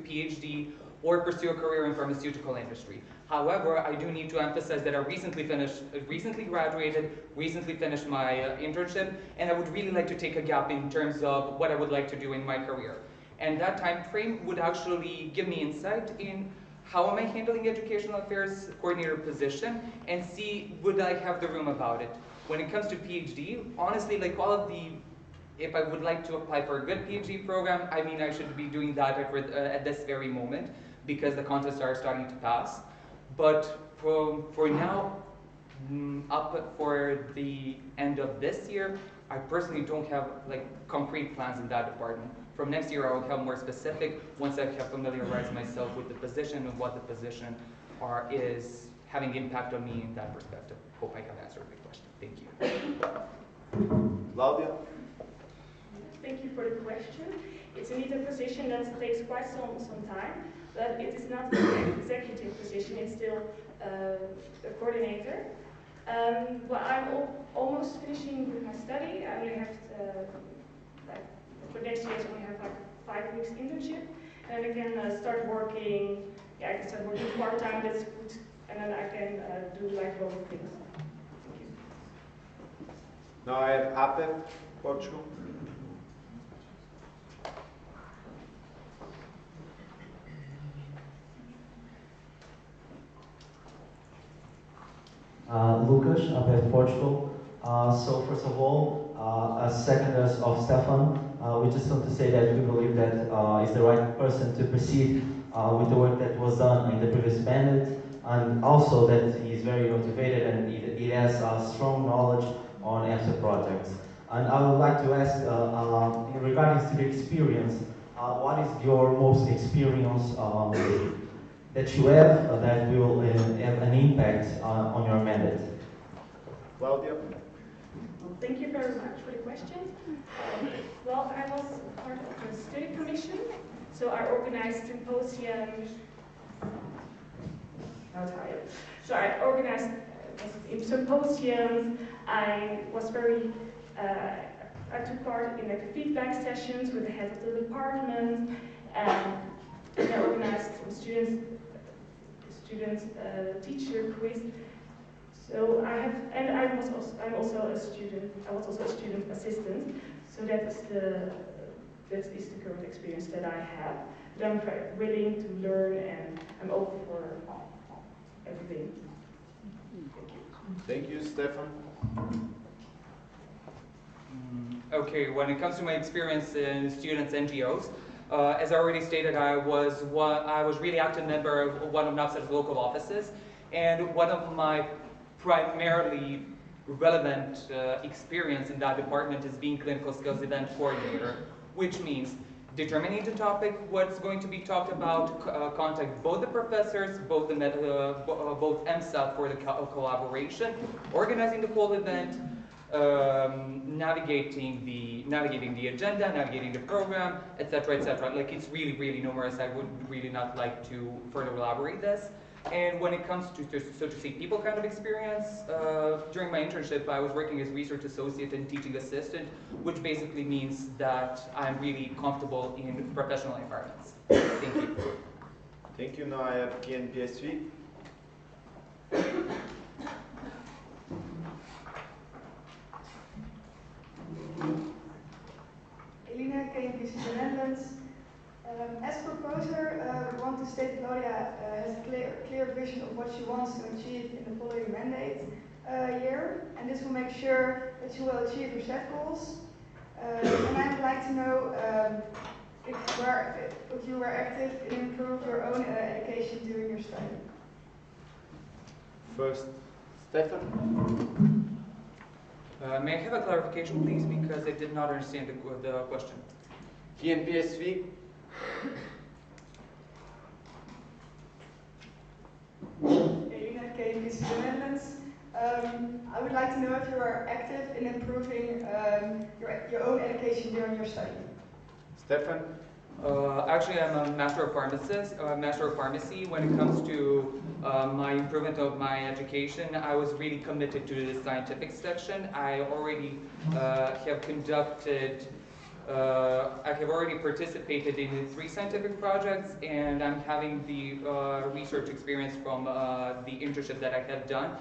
PhD or pursue a career in pharmaceutical industry. However, I do need to emphasize that I recently graduated, recently finished my internship, and I would really like to take a gap in terms of what I would like to do in my career. And that time frame would actually give me insight in how am I handling educational affairs coordinator position, and see would I have the room about it. When it comes to PhD, honestly, like if I would like to apply for a good PhD program, I mean I should be doing that at this very moment, because the contests are starting to pass. But for now, up for the end of this year, I personally don't have like concrete plans in that department. From next year, I will have more specific once I have familiarized myself with the position and what the position is having impact on me in that perspective. Hope I have answered the question. Thank you. Claudia? Thank you for the question. It's indeed a position that takes quite some time, but it is not an executive position, it's still a coordinator. Well, I'm almost finishing with my study. I only have for next year I only have like 5 weeks internship, and then I can start working. Yeah, I can start working part-time. That's good, and then I can do like both things. Thank you. Now I have APEP, Portugal. Lucas, APEP, Portugal. So first of all, as seconders of Stefan, we just want to say that we believe that is the right person to proceed with the work that was done in the previous mandate, and also that he is very motivated and he has strong knowledge on EPSA projects. And I would like to ask, in regards to the experience, what is your most experience that you have that will have an impact on your mandate? Claudia? Well, thank you very much for the question. Well, I was part of the study commission, so I organized symposiums. So I organized symposiums. I was I took part in like the feedback sessions with the head of the department, and I organized some teacher quiz. So I'm also a student. I was also a student assistant. So that is the current experience that I have. But I'm very willing to learn, and I'm open for everything. Thank you, Stefan. Okay, when it comes to my experience in students' NGOs, as I already stated, I was really active member of one of NAPSA's local offices, and one of my primarily relevant experience in that department is being clinical skills event coordinator, which means determining the topic, what's going to be talked about, contact both the professors, both EPSA for the collaboration, organizing the whole event, navigating the agenda, navigating the program, etc., etc. Like, it's really, really numerous. I would really not like to further elaborate this. And when it comes to, so to say, people kind of experience, during my internship, I was working as research associate and teaching assistant, which basically means that I'm really comfortable in professional environments. Thank you. Thank you. Now I have KNPSV. Elina, KNPSV the Netherlands. As proposer, we want to state that Claudia has a clear vision of what she wants to achieve in the following mandate year, and this will make sure that she will achieve her set goals. And I would like to know if you were active in improving your own education during your study. First, Stefan. May I have a clarification, please, because I did not understand the question. KNPSV. KBC the Netherlands. I would like to know if you are active in improving your own education during your study. Stefan? Actually, I'm a master of pharmacy. When it comes to my improvement of my education, I was really committed to the scientific section. I already have already participated in 3 scientific projects, and I'm having the research experience from the internship that I have done,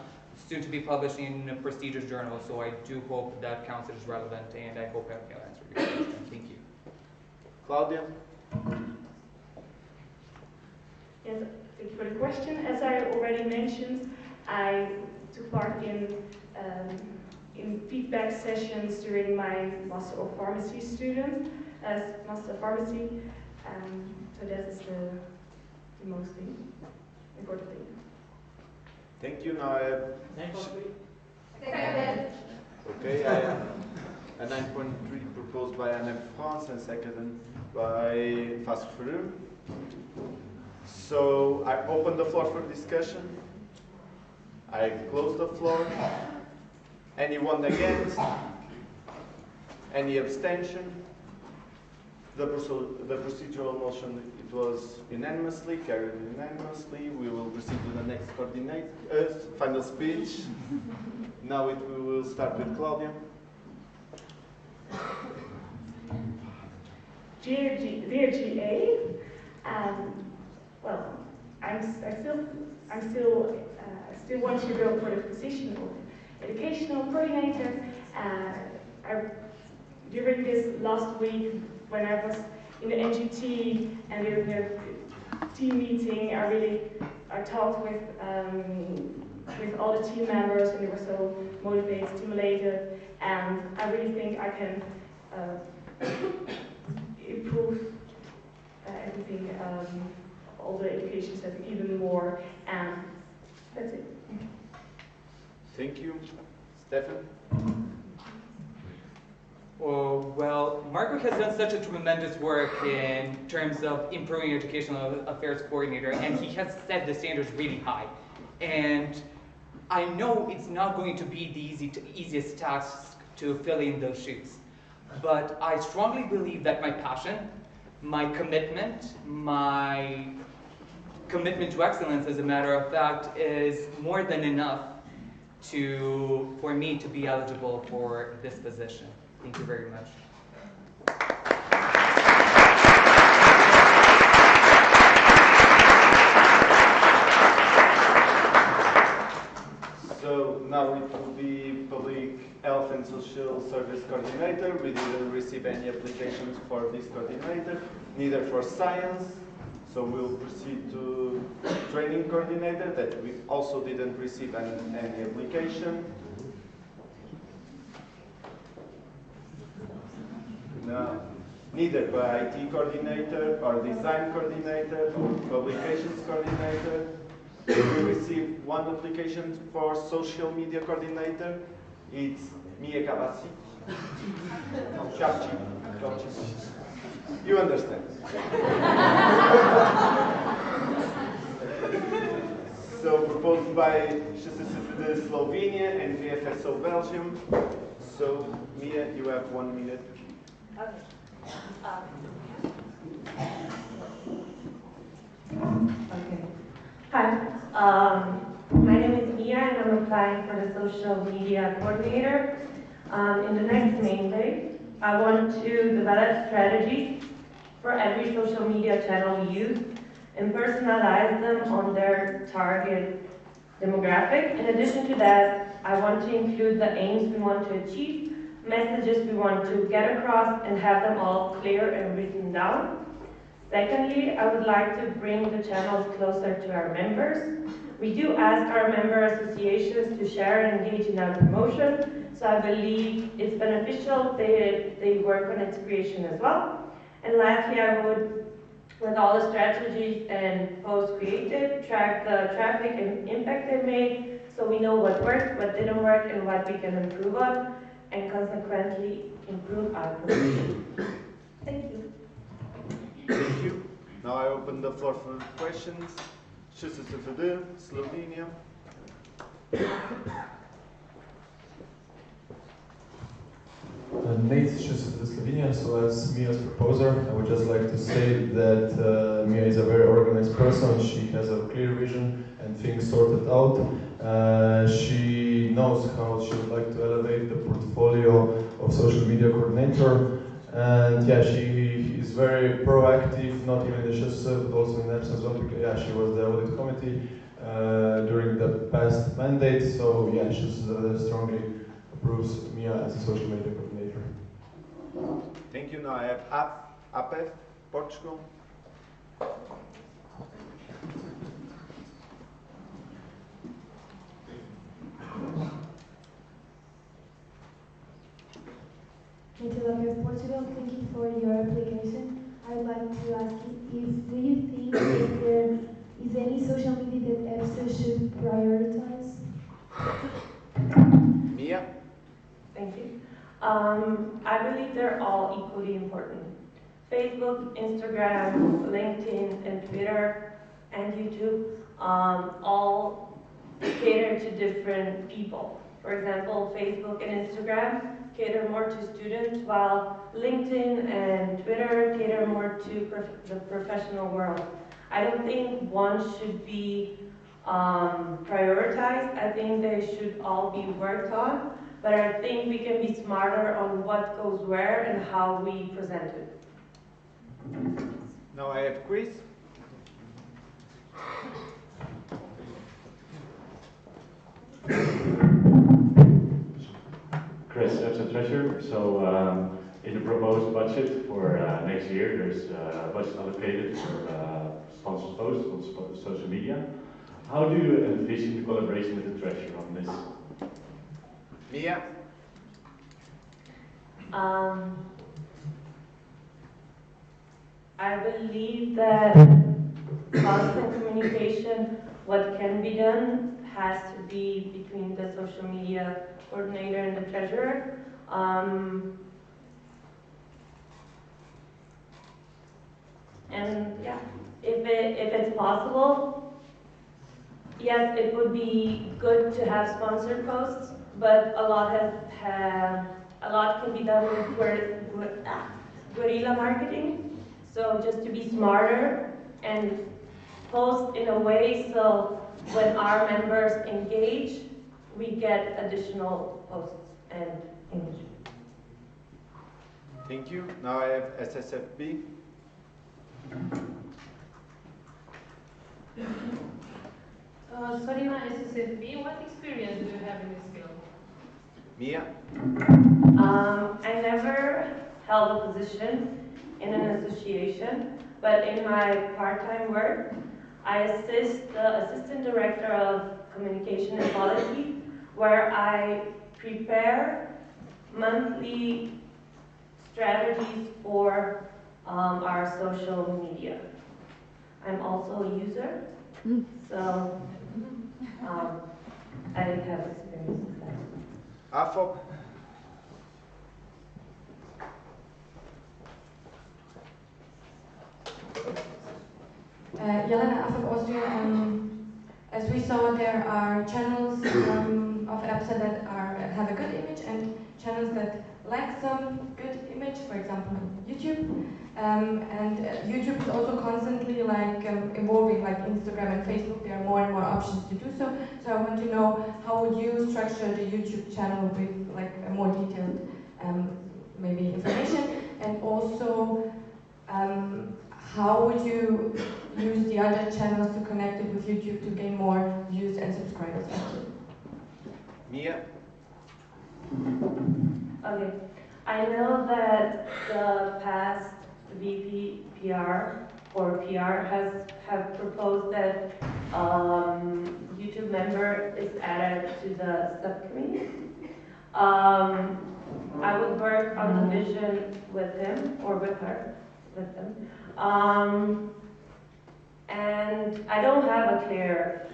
soon to be published in a prestigious journal. So I do hope that counts as relevant, and I hope I have answered your question. Thank you. Claudia? Yes, thank you for the question. As I already mentioned, I took part in feedback sessions during my Master of Pharmacy student, Master of Pharmacy. So that is the most important thing. Thank you. Now I have... Okay, I have a 9.3 proposed by Anne France and seconded by Fast Furu. So I open the floor for discussion. I close the floor. Anyone against? Any abstention? The procedural motion, it was unanimously, carried unanimously. We will proceed to the next final speech. Now we will start with Claudia. Dear GA, well, I still want to go for the position of educational coordinator. During this last week, when I was in the NGT and during the team meeting, I talked with all the team members, and they were so motivated, stimulated, and I really think I can improve everything, all the education setting even more, and that's it. Thank you. Stefan? Well, Marco has done such a tremendous work in terms of improving educational affairs coordinator, and he has set the standards really high. And I know it's not going to be the easiest task to fill in those shoes. But I strongly believe that my passion, my commitment to excellence, as a matter of fact, is more than enough for me to be eligible for this position. Thank you very much. So now it will be Public Health and Social Service Coordinator. We didn't receive any applications for this coordinator, neither for science. So we'll proceed to Training Coordinator, that we also didn't receive any application. No, neither for IT Coordinator or Design Coordinator or Publications Coordinator. We received one application for Social Media Coordinator. It's Mia Kabasi. You understand. So proposed by Slovenia and VFSO Belgium. So Mia, you have 1 minute. Okay. Hi, my name is Mia and I'm applying for the social media coordinator. In the next mandate, I want to develop strategies for every social media channel we use and personalize them on their target demographic. In addition to that, I want to include the aims we want to achieve, messages we want to get across, and have them all clear and written down. Secondly, I would like to bring the channels closer to our members. We do ask our member associations to share and engage in our promotion, so I believe it's beneficial they work on its creation as well. And lastly, I would, with all the strategies and posts created, track the traffic and impact they made, so we know what worked, what didn't work, and what we can improve on, and consequently improve our promotion. Thank you. Thank you. Now I open the floor for questions. Slovenia. Nate chooses the Slovenian, so as Mia's proposer, I would just like to say that Mia is a very organized person. She has a clear vision and things sorted out. She knows how she would like to elevate the portfolio of social media coordinator. And yeah, she is very proactive, not even in the SHS, but also in EPSA as well, because yeah, she was the audit committee during the past mandate. So yeah, she strongly approves Mia as a social media coordinator. Thank you. Now I have Ape, Portugal. Portugal, thank you for your application. I'd like to ask you if do you think that there is any social media that EPSA should prioritize? Mia? Thank you. I believe they're all equally important. Facebook, Instagram, LinkedIn, and Twitter, and YouTube all cater to different people. For example, Facebook and Instagram cater more to students, while LinkedIn and Twitter cater more to the professional world. I don't think one should be prioritized. I think they should all be worked on, but I think we can be smarter on what goes where and how we present it. Now I have Chris. Chris, EPSA Treasurer. So in the proposed budget for next year, there's a budget allocated for sponsored posts on social media. How do you envision the collaboration with the Treasurer on this? Mia? I believe that constant communication, what can be done, has to be between the social media coordinator and the treasurer. And yeah, if it's possible, yes, it would be good to have sponsored posts, but a lot can be done with guerrilla marketing. So just to be smarter and post in a way so when our members engage, we get additional posts and engagement. Thank you. Now I have SSFB. Sorina SSFB, what experience do you have in this field? Mia? I never held a position in an association, but in my part-time work, I assist the Assistant Director of Communication and Policy, where I prepare monthly strategies for our social media. I'm also a user, so I have experience with that. AFOP? Jelena from Austria. As we saw, there are channels of EPSA that have a good image and channels that lack some good image, for example, YouTube. And YouTube is also constantly evolving, like Instagram and Facebook. There are more and more options to do so. So I want to know, how would you structure the YouTube channel with like a more detailed maybe information, and also how would you use the other channels to connect it with YouTube to gain more views and subscribers? Mia? Okay, I know that the past VP PR or PR have proposed that YouTube member is added to the subcommittee. I would work on the vision with him or with her, with them. And I don't have a clear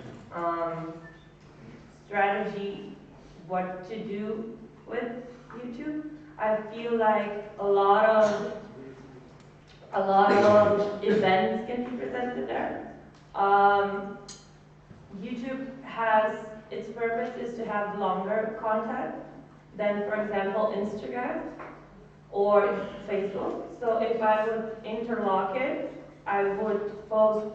strategy what to do with YouTube. I feel like a lot of events can be presented there. YouTube has its purpose is to have longer content than, for example, Instagram or Facebook. So if I would interlock it, I would post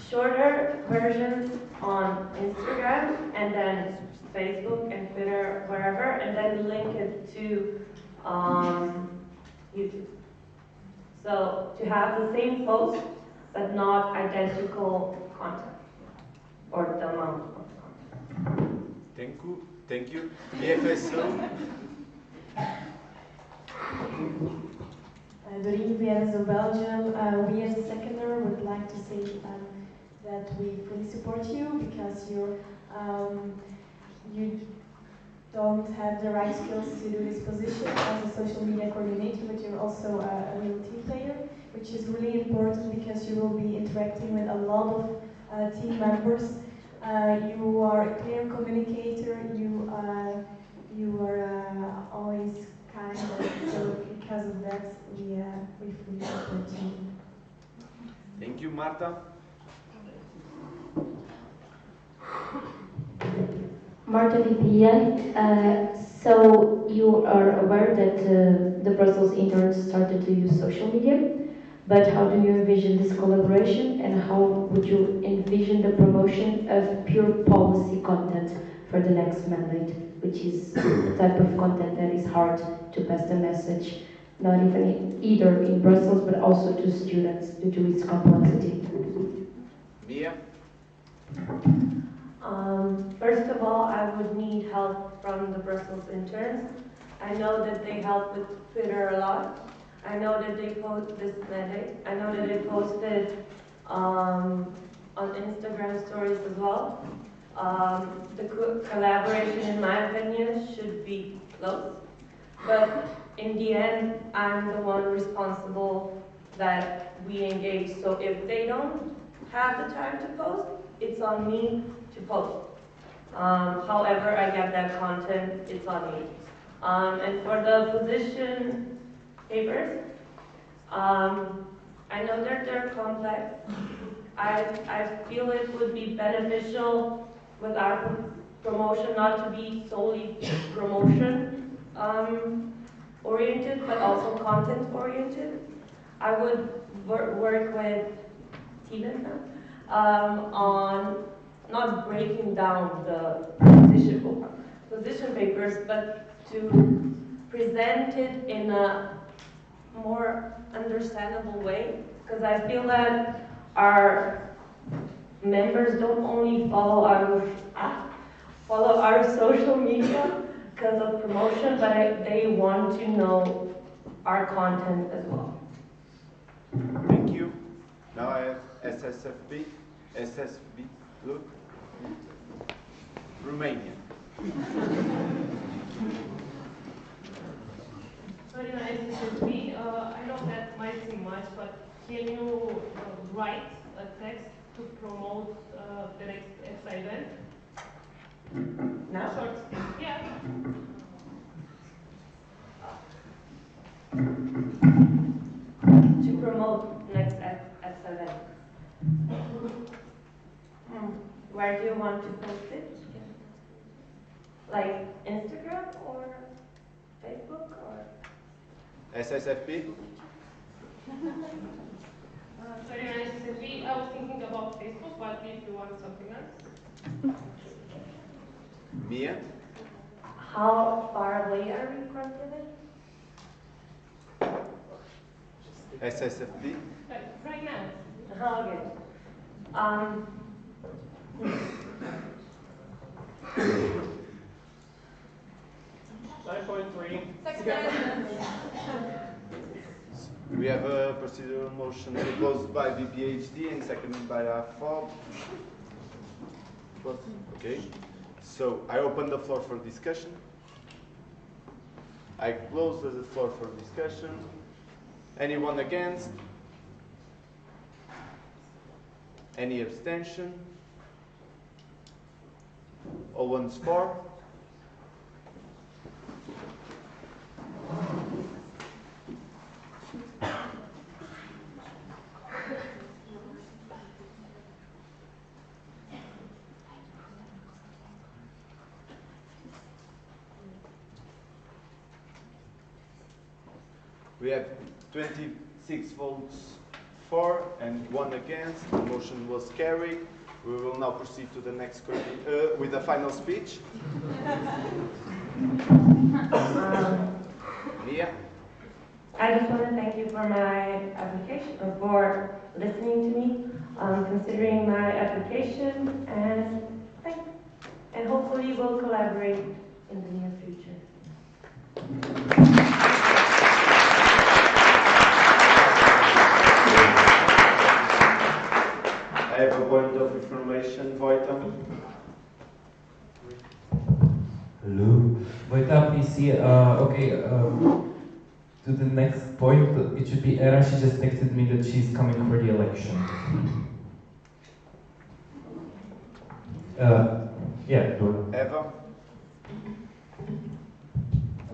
shorter versions on Instagram and then Facebook and Twitter, wherever, and then link it to YouTube. So to have the same post, but not identical content or the amount of content. Thank you. Thank you. EPSA. During the Vienna of Belgium, we as a seconder would like to say that we fully support you because you don't have the right skills to do this position as a social media coordinator, but you're also a real team player, which is really important because you will be interacting with a lot of team members. You are a clear communicator, you are always kind, so because of that, we fully support you. Thank you, Marta. Marta Vivian, so you are aware that the Brussels interns started to use social media, but how do you envision this collaboration and how would you envision the promotion of pure policy content for the next mandate, which is the type of content that is hard to pass the message, not even either in Brussels but also to students due to its complexity? Mia? First of all, I would need help from the Brussels interns. I know that they help with Twitter a lot. I know that they post this mandate. I know that they posted on Instagram stories as well. The collaboration, in my opinion, should be close. But in the end, I'm the one responsible that we engage. So if they don't have the time to post, it's on me to post. However I get that content, it's on me. And for the position papers, I know that they're complex. I feel it would be beneficial with our promotion not to be solely promotion oriented, but also content oriented. I would work with Steven on not breaking down the position papers, but to present it in a more understandable way, because I feel that our members don't only follow our social media because of promotion, but they want to know our content as well. Thank you. Now I have SSB, look, Romania. Very nice to see. I know that might seem much, but can you write a text to promote the next EPSA event? Now? Short speech, yeah. To promote next EPSA event. Where do you want to post it? Like Instagram or Facebook or? SSFP? Sorry, SSFP. I was thinking about Facebook, but if you want something else. Mia? How far away are we from it? SSFP? Right now. Okay. 9.3. We have a procedural motion proposed by VPHD and seconded by FOB. Okay. So I open the floor for discussion. I close the floor for discussion. Anyone against? Any abstention? All ones for? We have 26 votes for and 1 against. The motion was carried. We will now proceed to the next with the final speech. Mia? I just want to thank you for my application, for listening to me, considering my application, and hopefully we'll collaborate in the near future. I have a point of information, Wojtek. Hello. Wojtek, PC. To the next point, it should be Era. She just texted me that she's coming for the election. Yeah, do it. Eva?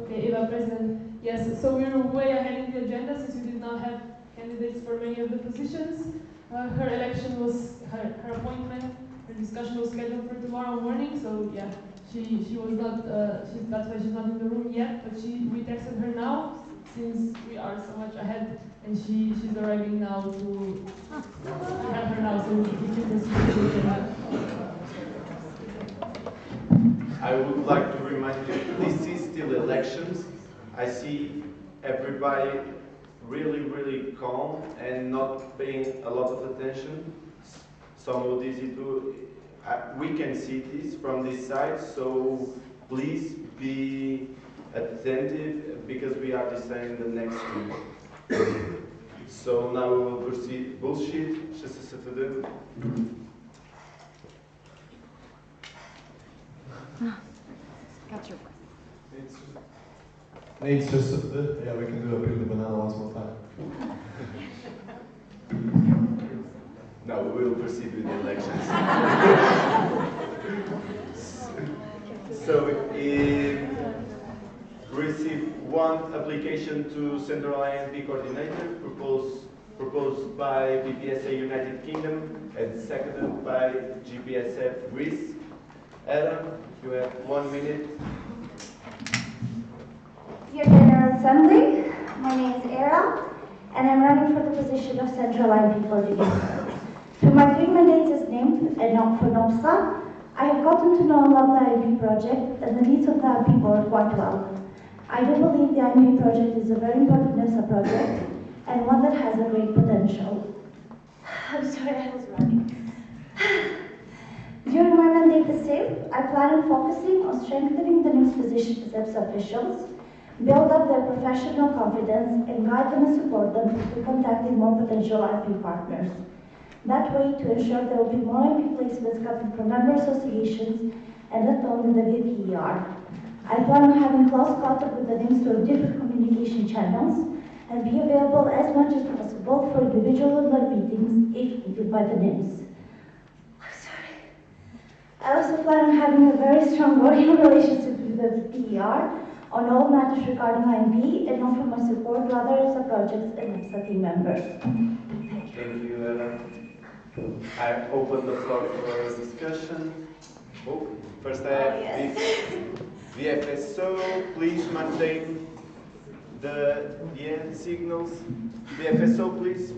Okay, Eva, President. Yes, so we're way ahead in the agenda since we did not have candidates for many of the positions. Her election was, her appointment, her discussion was scheduled for tomorrow morning, so yeah, she was not, that's why she's not in the room yet, but we texted her now, since we are so much ahead, and she's arriving now to have her now, so we can proceed with that. I would like to remind you, this is still elections. I see everybody really calm and not paying a lot of attention. Somewhat easy to, we can see this from this side, so please be attentive because we are deciding the next one. So now we will proceed. Bullshit, SSFD. Got your Needs just yeah, we can do a peel the banana once more time. No, we will proceed with the elections. So, received one application to Central INP Coordinator, proposed by EPSA United Kingdom and seconded by GPSF Greece. Adam, you have 1 minute. Dear General Assembly, my name is Era, and I'm running for the position of Central INP Coordinator. Through my 3 mandates as named and not for NOPSA, I have gotten to know a lot of the INP project and the needs of the INP board quite well. I do believe the INP project is a very important NOPSA project and one that has a great potential. I'm sorry, I was running. During my mandate as SAFE, I plan on focusing on strengthening the NIMS position as EPSA officials, build up their professional confidence, and guide them and support them to contacting more potential IP partners. That way, to ensure there will be more IP placements coming from member associations and not only the VPER. I plan on having close contact with the NIMS through different communication channels and be available as much as possible for individual online meetings if needed by the NIMS. I also plan on having a very strong working relationship with the VPER on all matters regarding INP and offer my support to other EPSA projects and EPSA team members. Thank you, Ella. I open the floor for discussion. Oh, first I have the FSO. Please maintain the signals. The FSO, please.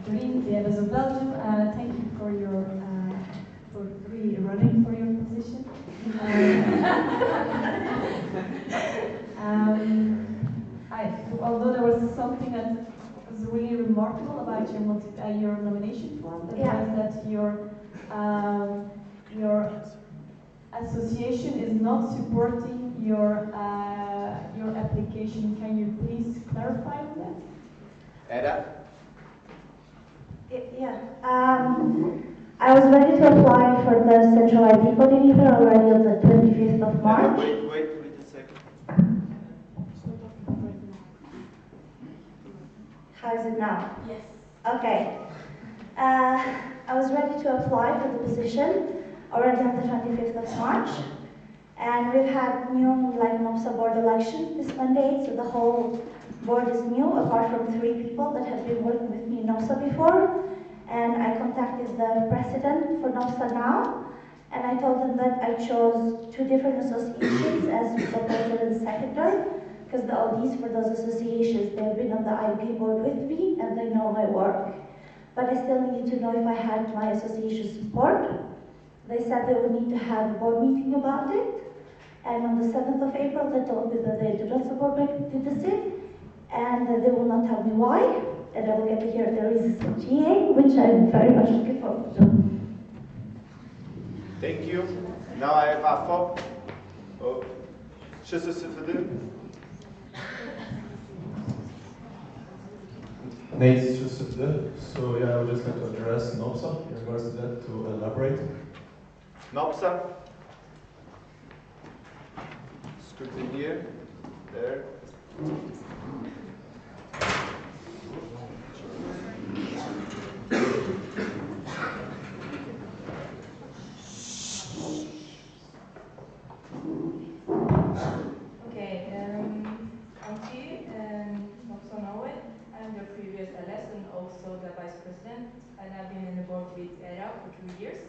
Green, the Abbas of Belgium, thank you for your for running for your position. Although there was something that was really remarkable about your nomination form, that was that your association is not supporting your application. Can you please clarify that? Edda? Yeah. I was ready to apply for the Central IP Coordinator already on the 25th of March. Wait a second. How is it now? Yes. Okay. I was ready to apply for the position already on the 25th of March. And we've had new NOPSA board elections this mandate, so the whole board is new, apart from 3 people that have been working with me in NOPSA before. And I contacted the president for NOPSA now, And I told them that I chose 2 different associations as proposed in the secondary, because the ODs for those associations, they've been on the IB board with me and they know my work. But I still needed to know if I had my association support. They said they would need to have a board meeting about it. And on the 7th of April, they told me that they do not support my candidacy, and they will not tell me why. And I will get to hear there is a GA, which I'm very much looking forward to. Thank you. Now I have AFOP. Oh, SFD. Nate SFD. So yeah, I would just like to address NOPSA in regards to that, to elaborate. NOPSA. Scrutiny here. There. Okay, I'm T and also Norway. I'm the previous LS and also the vice president, and I've been in the board with ERA for 2 years.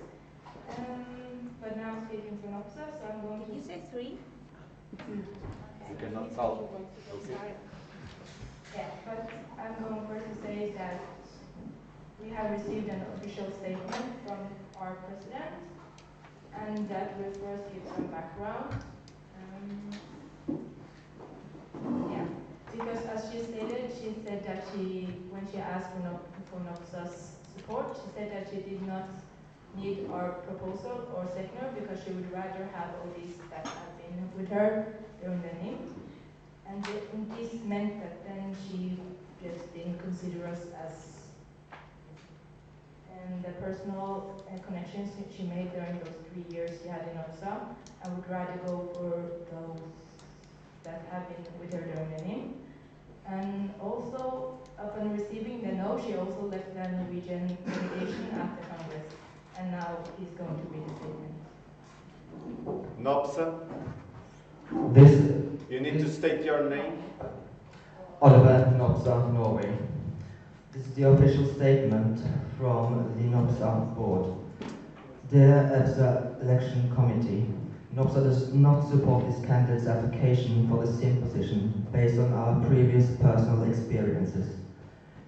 But now I'm speaking to NOPSA, so I'm going to... Did you say 3? You cannot solve. Okay. Yeah, but I'm going first to say that we have received an official statement from our president, and that will first give some background. Yeah, because as she stated, she said that when she asked for NOPSA's support, she said that she did not need our proposal or sector because she would rather have all these that have been with her during the NIM. And this meant that then she just didn't consider us as and the personal connections she made during those 3 years she had in OPSA. I would rather go for those that have been with her during the NIM. And also, upon receiving the no, she also left the Norwegian delegation after Congress. And now he's going to read the statement. NOPSA. This. You need to state your name. Oliver NOPSA, Norway. This is the official statement from the NOPSA board. Dear EPSA Election Committee, NOPSA does not support this candidate's application for the SIM position based on our previous personal experiences.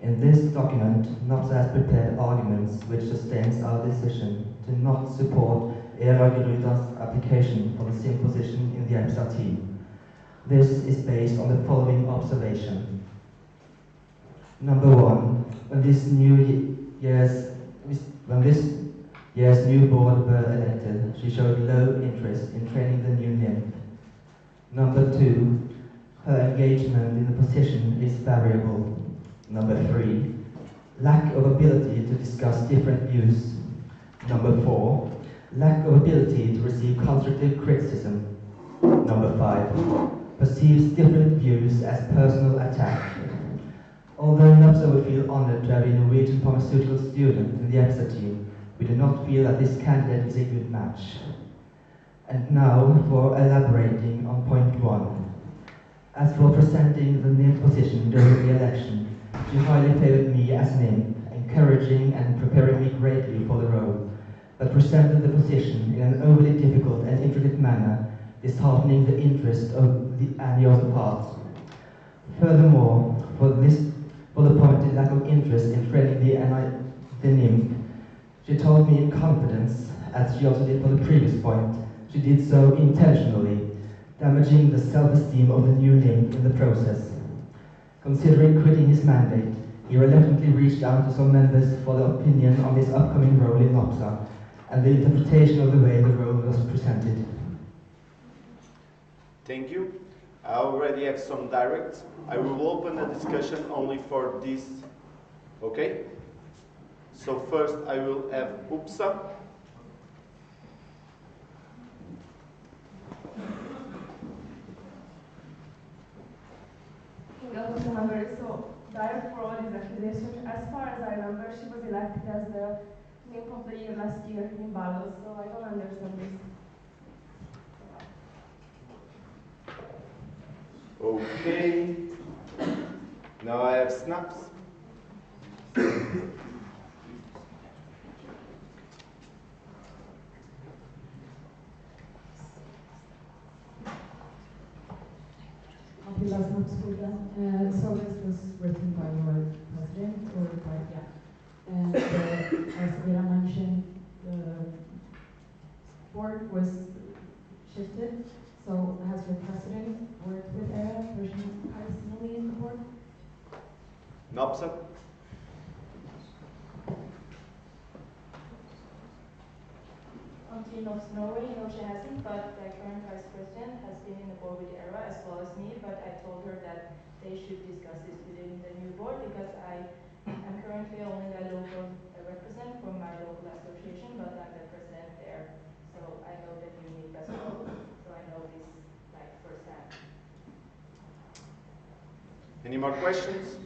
In this document, NOPSA has prepared arguments which sustains our decision to not support Era Geruda's application for the SIM position in the EPSA team. This is based on the following observation. Number 1, when this year's new board were elected, she showed low interest in training the new NIMP. Number 2, her engagement in the position is variable. Number 3, lack of ability to discuss different views. Number 4, lack of ability to receive constructive criticism. Number 5, perceives different views as personal attack. Although NOPSA would feel honored to have a Norwegian pharmaceutical student in the EPSA team, we do not feel that this candidate is a good match. And now for elaborating on point 1. As for presenting the NIM position during the election, she highly favored me as NIM, encouraging and preparing me greatly for the role, but presented the position in an overly difficult and intricate manner, disheartening the interest of any other part. Furthermore, for the pointed lack of interest in training the NIM, she told me in confidence, as she also did for the previous point, she did so intentionally, damaging the self-esteem of the new NIM in the process. Considering quitting his mandate, he reluctantly reached out to some members for their opinion on his upcoming role in NOPSA and the interpretation of the way the role was presented. Thank you. I already have some directs. I will open a discussion only for this. Okay? So first I will have UPSA. Welcome to Hungary. So, direct for all these accusations, as far as I remember, she was elected as the NIMP of the year last year in Balos, so I don't understand this. Okay. Now I have snaps. was not spoken. So this was written by your president, or by, yeah. And as Vera mentioned, the board was shifted. So has your president worked with Era personally in the board? Nopsa? Until Norway, no, she hasn't, but the current vice president has been in the board with ERA as well as me, but I told her that they should discuss this within the new board because I am currently only the local representative from my local association, but I'm the president there. So I know that you need as well, so I know this like firsthand. Any more questions?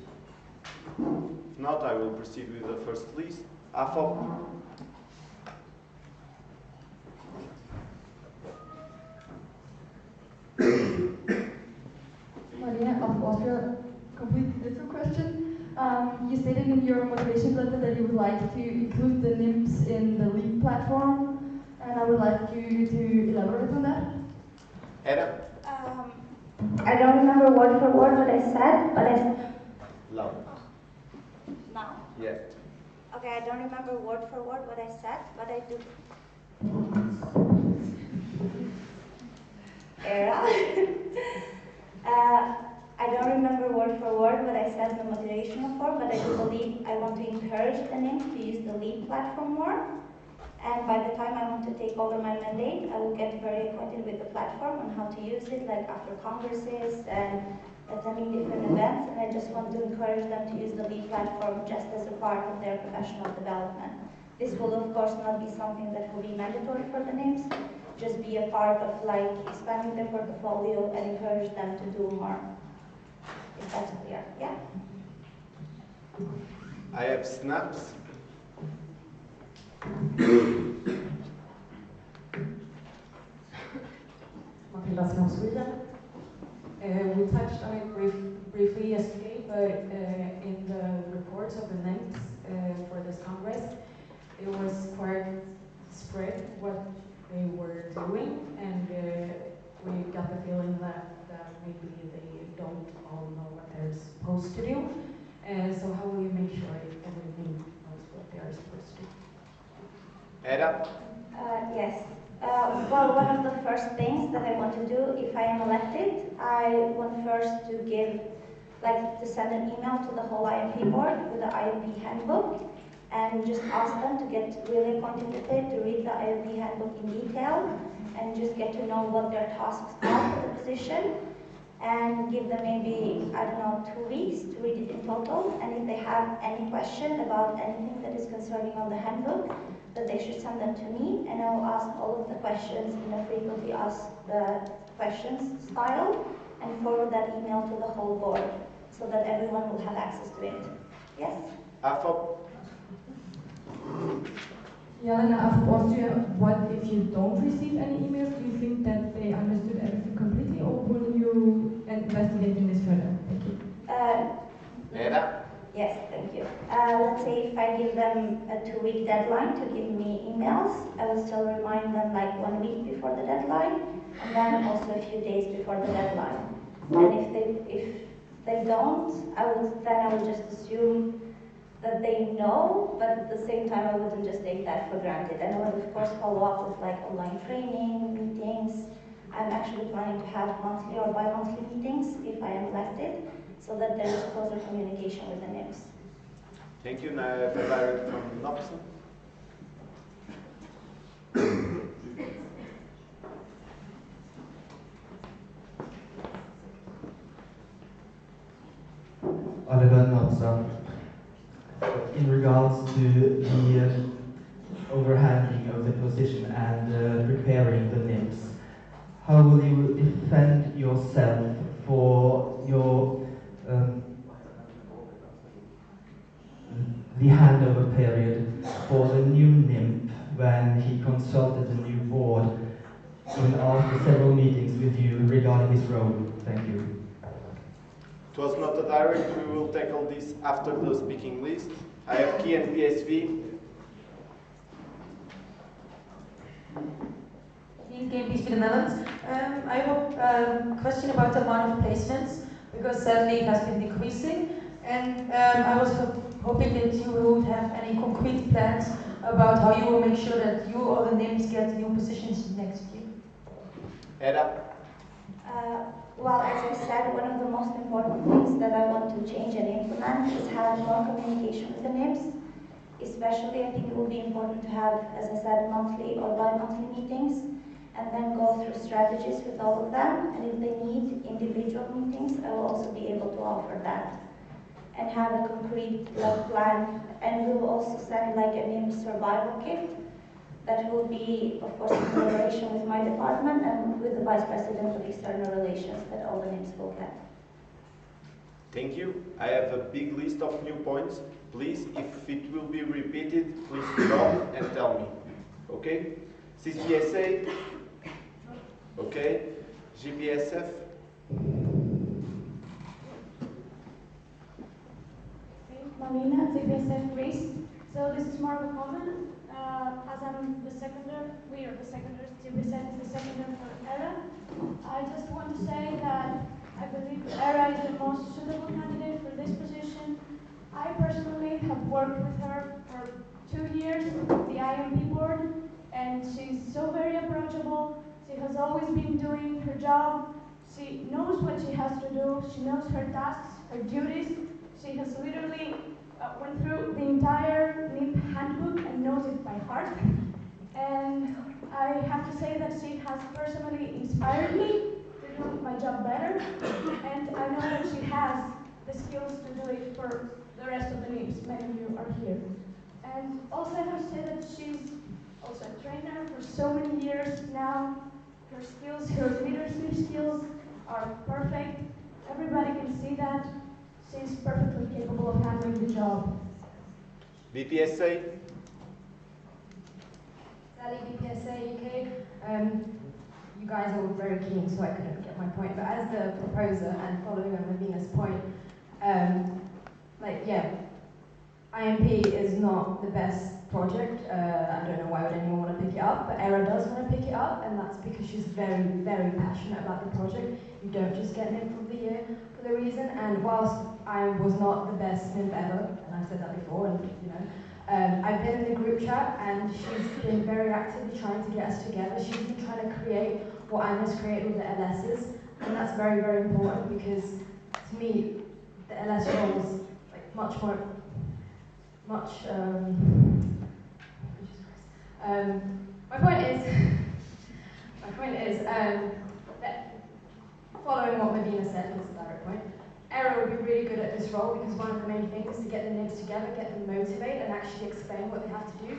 If not, I will proceed with the first list. AFO? Maria of Austria, completely different question. You stated in your motivation letter that you would like to include the NIMS in the LEAP platform, and I would like you to elaborate on that. Era? I don't remember word for word what I said, but I... Loud. Now? Yeah. Okay, I don't remember word for word what I said, but I do... Era? I don't remember word for word what I said in the motivational form, but I do believe I want to encourage the NIMS to use the LEAP platform more. And by the time I want to take over my mandate, I will get very acquainted with the platform and how to use it, like after congresses and attending different events. And I just want to encourage them to use the LEAP platform just as a part of their professional development. This will, of course, not be something that will be mandatory for the NIMS, just be a part of like expanding their portfolio and encourage them to do more. If that's clear, yeah? I have snaps. Matilda from Sweden. We touched on it briefly yesterday, but in the reports of the NIMS for this Congress, it was quite spread what they were doing, and we got the feeling that maybe they don't all know what they're supposed to do. So how will you make sure everyone knows what they are supposed to do? Era? Yes. Well, one of the first things that I want to do if I am elected, I want first to send an email to the whole IMP board with the IMP handbook and just ask them to get really acquainted with it, to read the IMP handbook in detail and just get to know what their tasks are for the position and give them maybe, I don't know, 2 weeks to read it in total. And if they have any question about anything that is concerning on the handbook, that they should send them to me, and I will ask all of the questions in a frequently asked questions style and forward that email to the whole board so that everyone will have access to it. Yes? AFO? Jelena of Austria, what if you don't receive any emails? Do you think that they understood everything completely, or will you investigate this further? Thank you. Era? Yes, thank you. Let's say if I give them a 2-week deadline to give me emails, I will still remind them like 1 week before the deadline, and then also a few days before the deadline. And if they don't, I will just assume that they know, but at the same time I wouldn't just take that for granted. And I would of course follow up with like online training, meetings. I'm actually planning to have monthly or bi-monthly meetings if I am elected, so that there is closer communication with the NIMS. Thank you. Now I have a direct from Nopsa. Oliver Nopsa. In regards to the overhanding of the position and preparing the NIMS, how will you defend yourself for your the handover period for the new NIMP when he consulted the new board after several meetings with you regarding his role? Thank you. It was not a direct. We will tackle this after the speaking list. I have Key and PSV. In KP's for the Netherlands. I have a question about the amount of placements. because sadly it has been decreasing. And I was hoping that you would have any concrete plans about how you will make sure that you or the NIMS get new positions next year. Edda? Well, as I said, one of the most important things that I want to change and implement is having more communication with the NIMS. Especially, I think it will be important to have, as I said, monthly or bi-monthly meetings, and then go through strategies with all of them. And if they need individual meetings, I will also be able to offer that and have a concrete plan. And we will also send like a NIMS survival kit that will be, of course, in collaboration with my department and with the Vice President of External Relations that all the NIMS will get. Thank you. I have a big list of new points. Please, if it will be repeated, please stop and tell me. Okay? CCSA? Okay. GPSF? Marina, CPSF Greece. So this is more of a comment. As I'm the seconder, we are the seconders, CPSF is the seconder for ERA. I just want to say that I believe ERA is the most suitable candidate for this position. I personally have worked with her for 2 years with the IMP board, and she's so very approachable. She has always been doing her job. She knows what she has to do. She knows her tasks, her duties. She has literally went through the entire NIP handbook and knows it by heart. And I have to say that she has personally inspired me to do my job better. And I know that she has the skills to do it for the rest of the NIPs. Many of you are here. And also I have to say that she's also a trainer for so many years now. Her skills, her leadership skills are perfect. Everybody can see that. She's perfectly capable of handling the job. BPSA? Sally, BPSA UK. You guys are all very keen, so I couldn't get my point. But as the proposer and following on Lavina's point, IMP is not the best project. I don't know why would anyone want to pick it up, but ERA does want to pick it up, and that's because she's very, very passionate about the project. You don't just get NIMP of the year for the reason. And whilst I was not the best NIMP ever, and I've said that before, and I've been in the group chat, and she's been very actively trying to get us together. She's been trying to create what Anna's created with the LSs, and that's very, very important because to me, the LS role is like much more. My point is that following what Medina said, is a direct point, ERA would be really good at this role because one of the main things is to get the NIMs together, get them motivated, and actually explain what they have to do.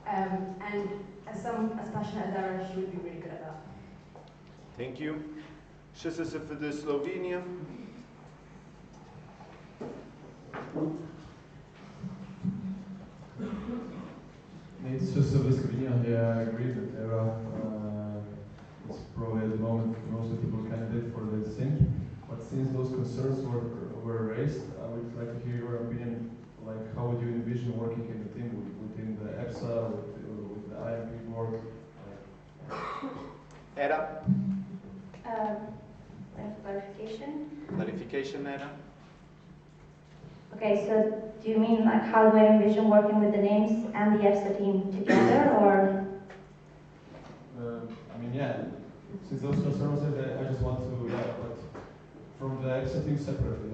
And as passionate as ERA, she would be really good at that. Thank you. SSF de Slovenia. It's just a Slovenia. Yeah, I agree that ERA is probably at the moment the most suitable candidate for the SIM. But since those concerns were raised, I would like to hear your opinion. Like, how would you envision working in the team within the EPSA, with the IMP board? ERA? Clarification? Clarification, ERA? Okay, so do you mean like how do I envision working with the NIMS and the EPSA team together, or? Yeah, since those concerns are there, I just want to, but from the EPSA team separately,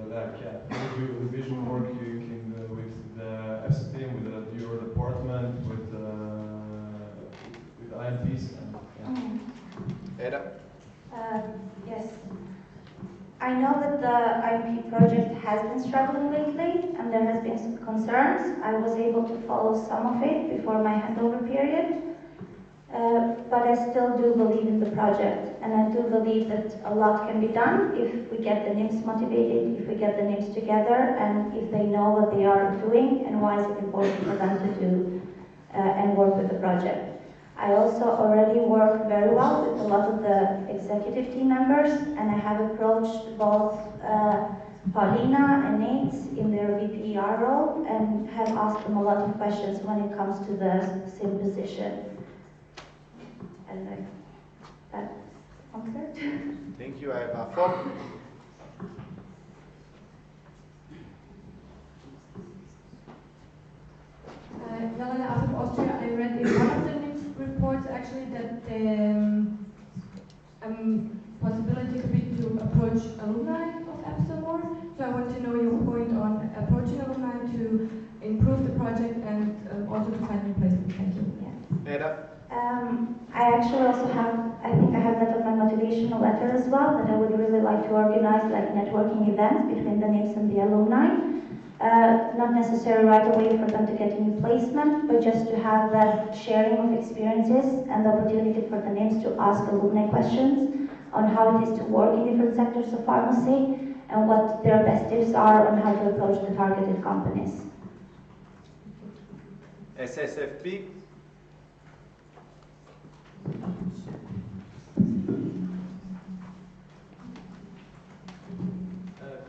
how do you envision working with the EPSA team, with your department, with IMPs? ERA? Yes. I know that the IMP project has been struggling lately, and there has been some concerns. I was able to follow some of it before my handover period, but I still do believe in the project, and I do believe that a lot can be done if we get the NIMs motivated, if we get the NIMs together, and if they know what they are doing and why is it important for them to do and work with the project. I also already work very well with a lot of the executive team members, and I have approached both Paulina and Nate in their VPR role and have asked them a lot of questions when it comes to the SIM position. And that answered. Thank you. I have a follow. possibility could be to approach alumni of EPSA more. So I want to know your point on approaching alumni to improve the project and also to find new placement. Thank you. Eda? I actually also have, I think I have that on my motivational letter as well, that I would really like to organize like networking events between the NIMS and the alumni. Not necessarily right away for them to get a new placement, but just to have that sharing of experiences and the opportunity for the NIMS to ask alumni questions on how it is to work in different sectors of pharmacy and what their best tips are on how to approach the targeted companies. SSFP?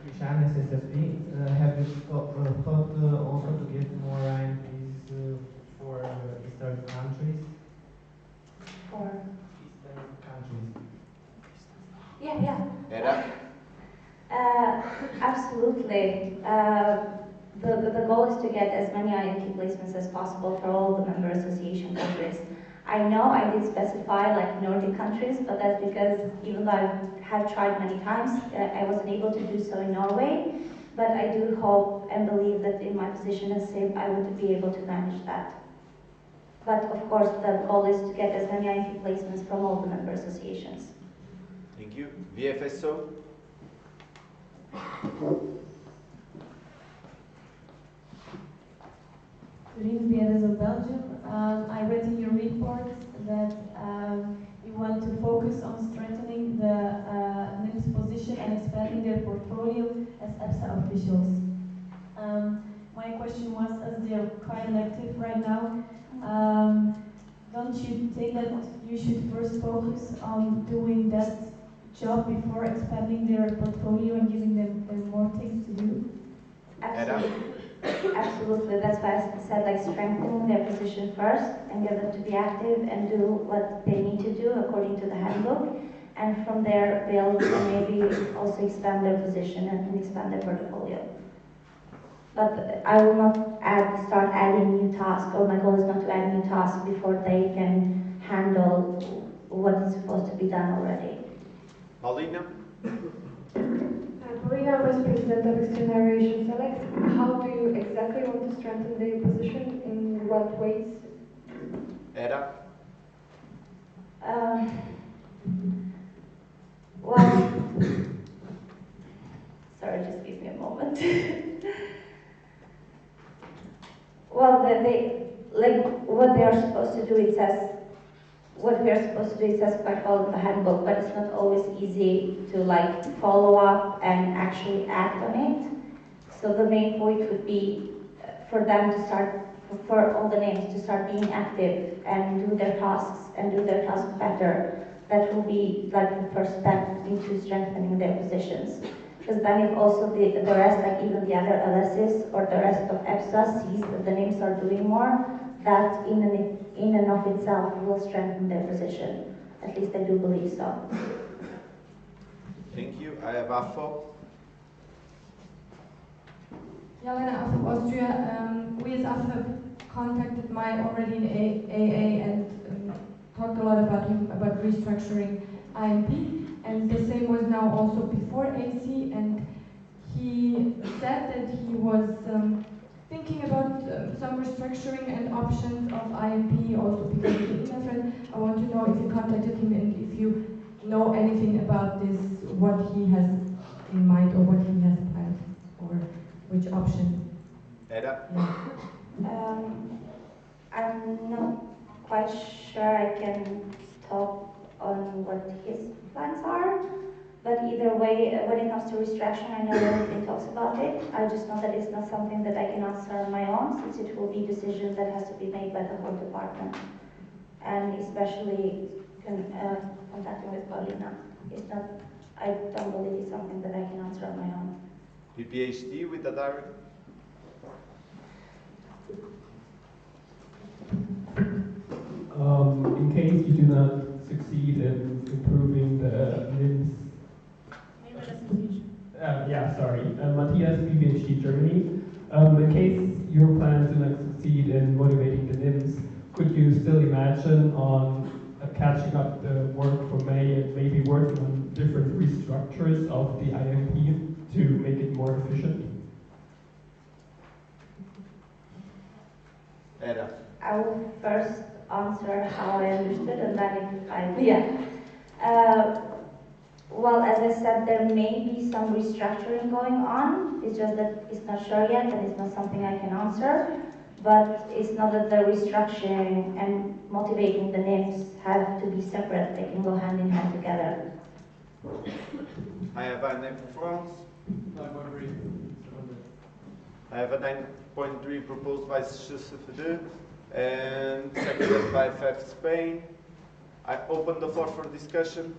Krishan, SSFP. Have you thought also to get more IMPs for Eastern countries? For Eastern countries. Yeah. Eda? Absolutely. The goal is to get as many IMT placements as possible for all the member association countries. I know I did specify like Nordic countries, but that's because even though I have tried many times, I wasn't able to do so in Norway. But I do hope and believe that in my position as SIB, I would be able to manage that. But of course, the goal is to get as many IMT placements from all the member associations. Thank you. VFSO? Rin Vieres of Belgium. I read in your report that you want to focus on strengthening the NIMS position and expanding their portfolio as EPSA officials. My question was, as they're quite active right now, don't you think that you should first focus on doing that job before expanding their portfolio and giving them more things to do? Absolutely. Absolutely. That's why I said like strengthening their position first and get them to be active and do what they need to do according to the handbook. And from there build and maybe also expand their position and expand their portfolio. But I will not start adding new tasks, or my goal is not to add new tasks before they can handle what is supposed to be done already. Paulina? Paulina, Vice President of Next Generation Select. How do you exactly want to strengthen their position? In what ways? Eda? Well, sorry, just give me a moment. Well, what they are supposed to do, it says, what we are supposed to do, it says quite well in the handbook, but it's not always easy to like follow up and actually act on it. So the main point would be for them to start, for all the names to start being active and do their tasks better. That will be like the first step into strengthening their positions. Because then if also the rest, like even the other LSs or the rest of EPSA sees that the names are doing more, that in and of itself will strengthen their position. At least I do believe so. Thank you. I have AFO. Jelena of Austria. We as AFO have contacted Mai already in AA and talked a lot about restructuring IMP. And the same was now also before AC, and he said that he was thinking about some restructuring and options of IMP also because of the email thread. I want to know if you contacted him and if you know anything about this, what he has in mind or what he has planned, or which option. Eda? I'm not quite sure I can talk on what his plans are, but either way, when it comes to restructuring, I know that he talks about it. I just know that it's not something that I can answer on my own, since it will be a decision that has to be made by the whole department, and especially contacting with Paulina. It's not. I don't believe it's something that I can answer on my own. The PhD with the direct? In case you do not succeed in improving the NIMS. Matthias, PhD, Germany. In case your plans do not succeed in motivating the NIMS, could you still imagine on catching up the work for May and maybe work working on different restructures of the IFP to make it more efficient? Era. I will first answer how I understood and then if I... Well, as I said, there may be some restructuring going on. It's just that it's not sure yet and it's not something I can answer. But it's not that the restructuring and motivating the NIMS have to be separate. They can go hand in hand together. I have a 9.4. I have a 9.3 proposed by CSFD and seconded by FF Spain. I open the floor for discussion.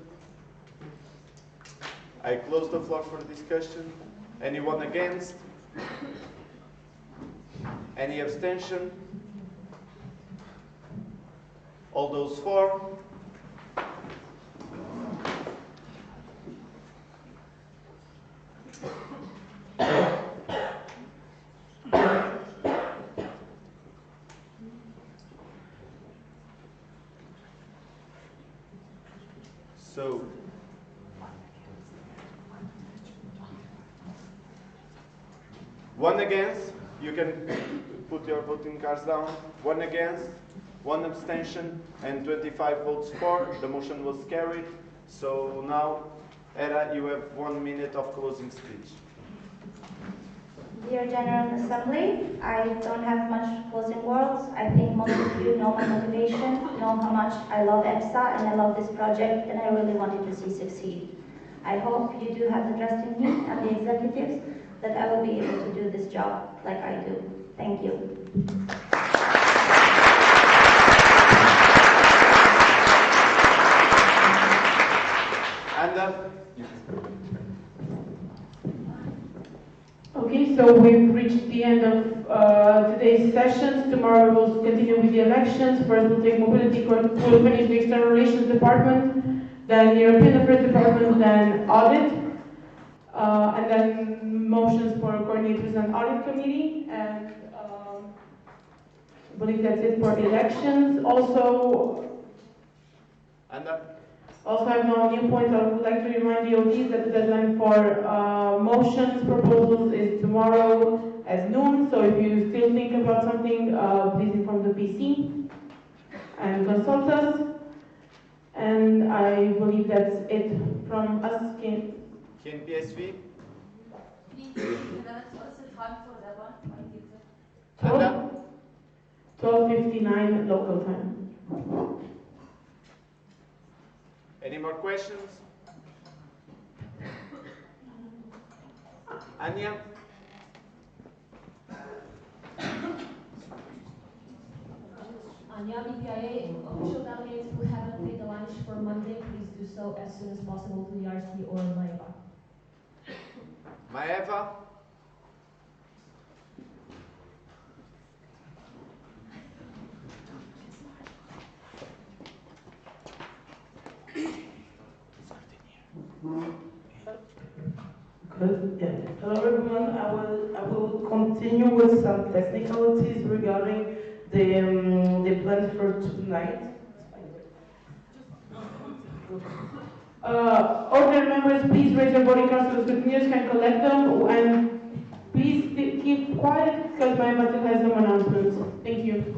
I close the floor for discussion. Anyone against? Any abstention? All those for? So, one against, you can put your voting cards down. One against, one abstention, and 25 votes for. The motion was carried. So now, Era, you have 1 minute of closing speech. Dear General Assembly, I don't have much closing words. I think most of you know my motivation, know how much I love EPSA and I love this project and I really wanted to see succeed. I hope you do have the trust in me and the executives that I will be able to do this job like I do. Thank you. Okay, so we've reached the end of today's sessions. Tomorrow we'll continue with the elections. First we'll take mobility, we'll finish the external relations department, then the European Affairs department, then audit, and then motions for coordinators and audit committee, and I believe that's it for the elections. Also I have no new points. I would like to remind the OTs that the deadline for motions, proposals is tomorrow at noon. So if you still think about something, please inform the PC and consult us. And I believe that's it from us. Can PSV? What's the time for that one? 12:59 local time. Any more questions? Anya? Anya, BPIA, official delegates who haven't paid the lunch for Monday, please do so as soon as possible to the RC or Maeva. Maeva? Good. Yeah. Hello everyone. I will continue with some technicalities regarding the plans for tonight. Ordinary members, please raise your voting cards so the scrutineers can collect them, and please keep quiet because my still has some announcements. Thank you.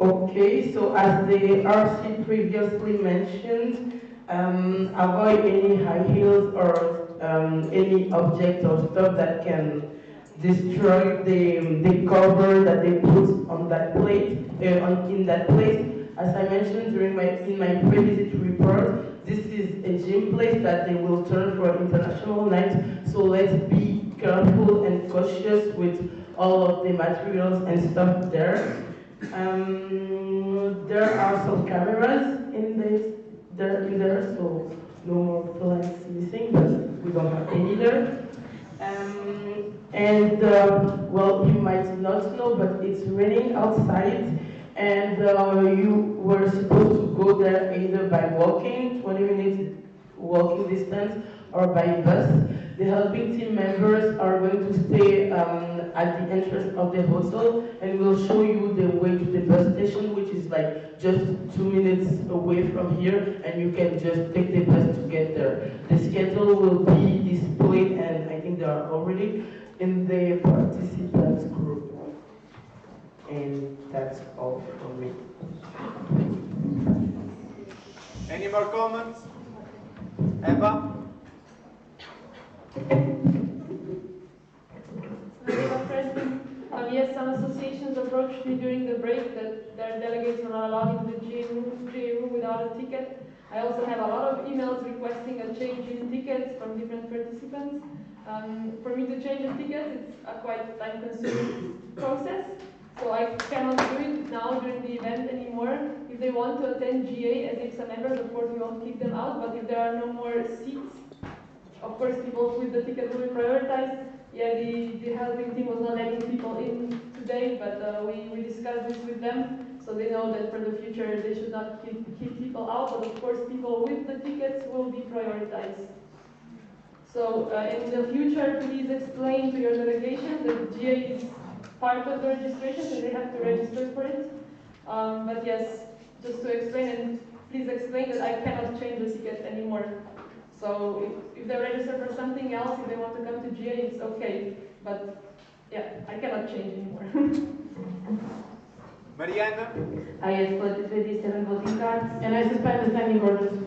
Okay, so as the RC previously mentioned, avoid any high heels or any object or stuff that can destroy the cover that they put on that plate, in that place. As I mentioned in my pre-visit report, this is a gym place that they will turn for international night, so let's be careful and cautious with all of the materials and stuff there. There are some cameras in there, so no more flags missing, but we don't have any there. Well, you might not know, but it's raining outside, and you were supposed to go there either by walking, 20 minutes walking distance, or by bus. The helping team members are going to stay at the entrance of the hotel, and will show you the way to the bus station, which is like just 2 minutes away from here, and you can just take the bus to get there. The schedule will be displayed, and I think they are already in the participants group. And that's all from me. Any more comments? Eva? Yes, some associations approached me during the break that their delegates were not allowed into the GA room without a ticket. I also have a lot of emails requesting a change in tickets from different participants. For me to change a ticket, it's a quite time-consuming process, so I cannot do it now during the event anymore. If they want to attend GA as EPSA members, of course we won't kick them out, but if there are no more seats, of course people with the ticket will be prioritized. Yeah, the helping team was not letting people in today, but we discussed this with them, so they know that for the future they should not keep people out, but of course people with the tickets will be prioritized. So in the future, please explain to your delegation that GA is part of the registration, so they have to register for it. But yes, just to explain, and please explain that I cannot change the ticket anymore. So if they register for something else, if they want to come to GA, it's okay. But yeah, I cannot change anymore. Mariana? I have collected 27 voting cards. And I suspend the standing orders.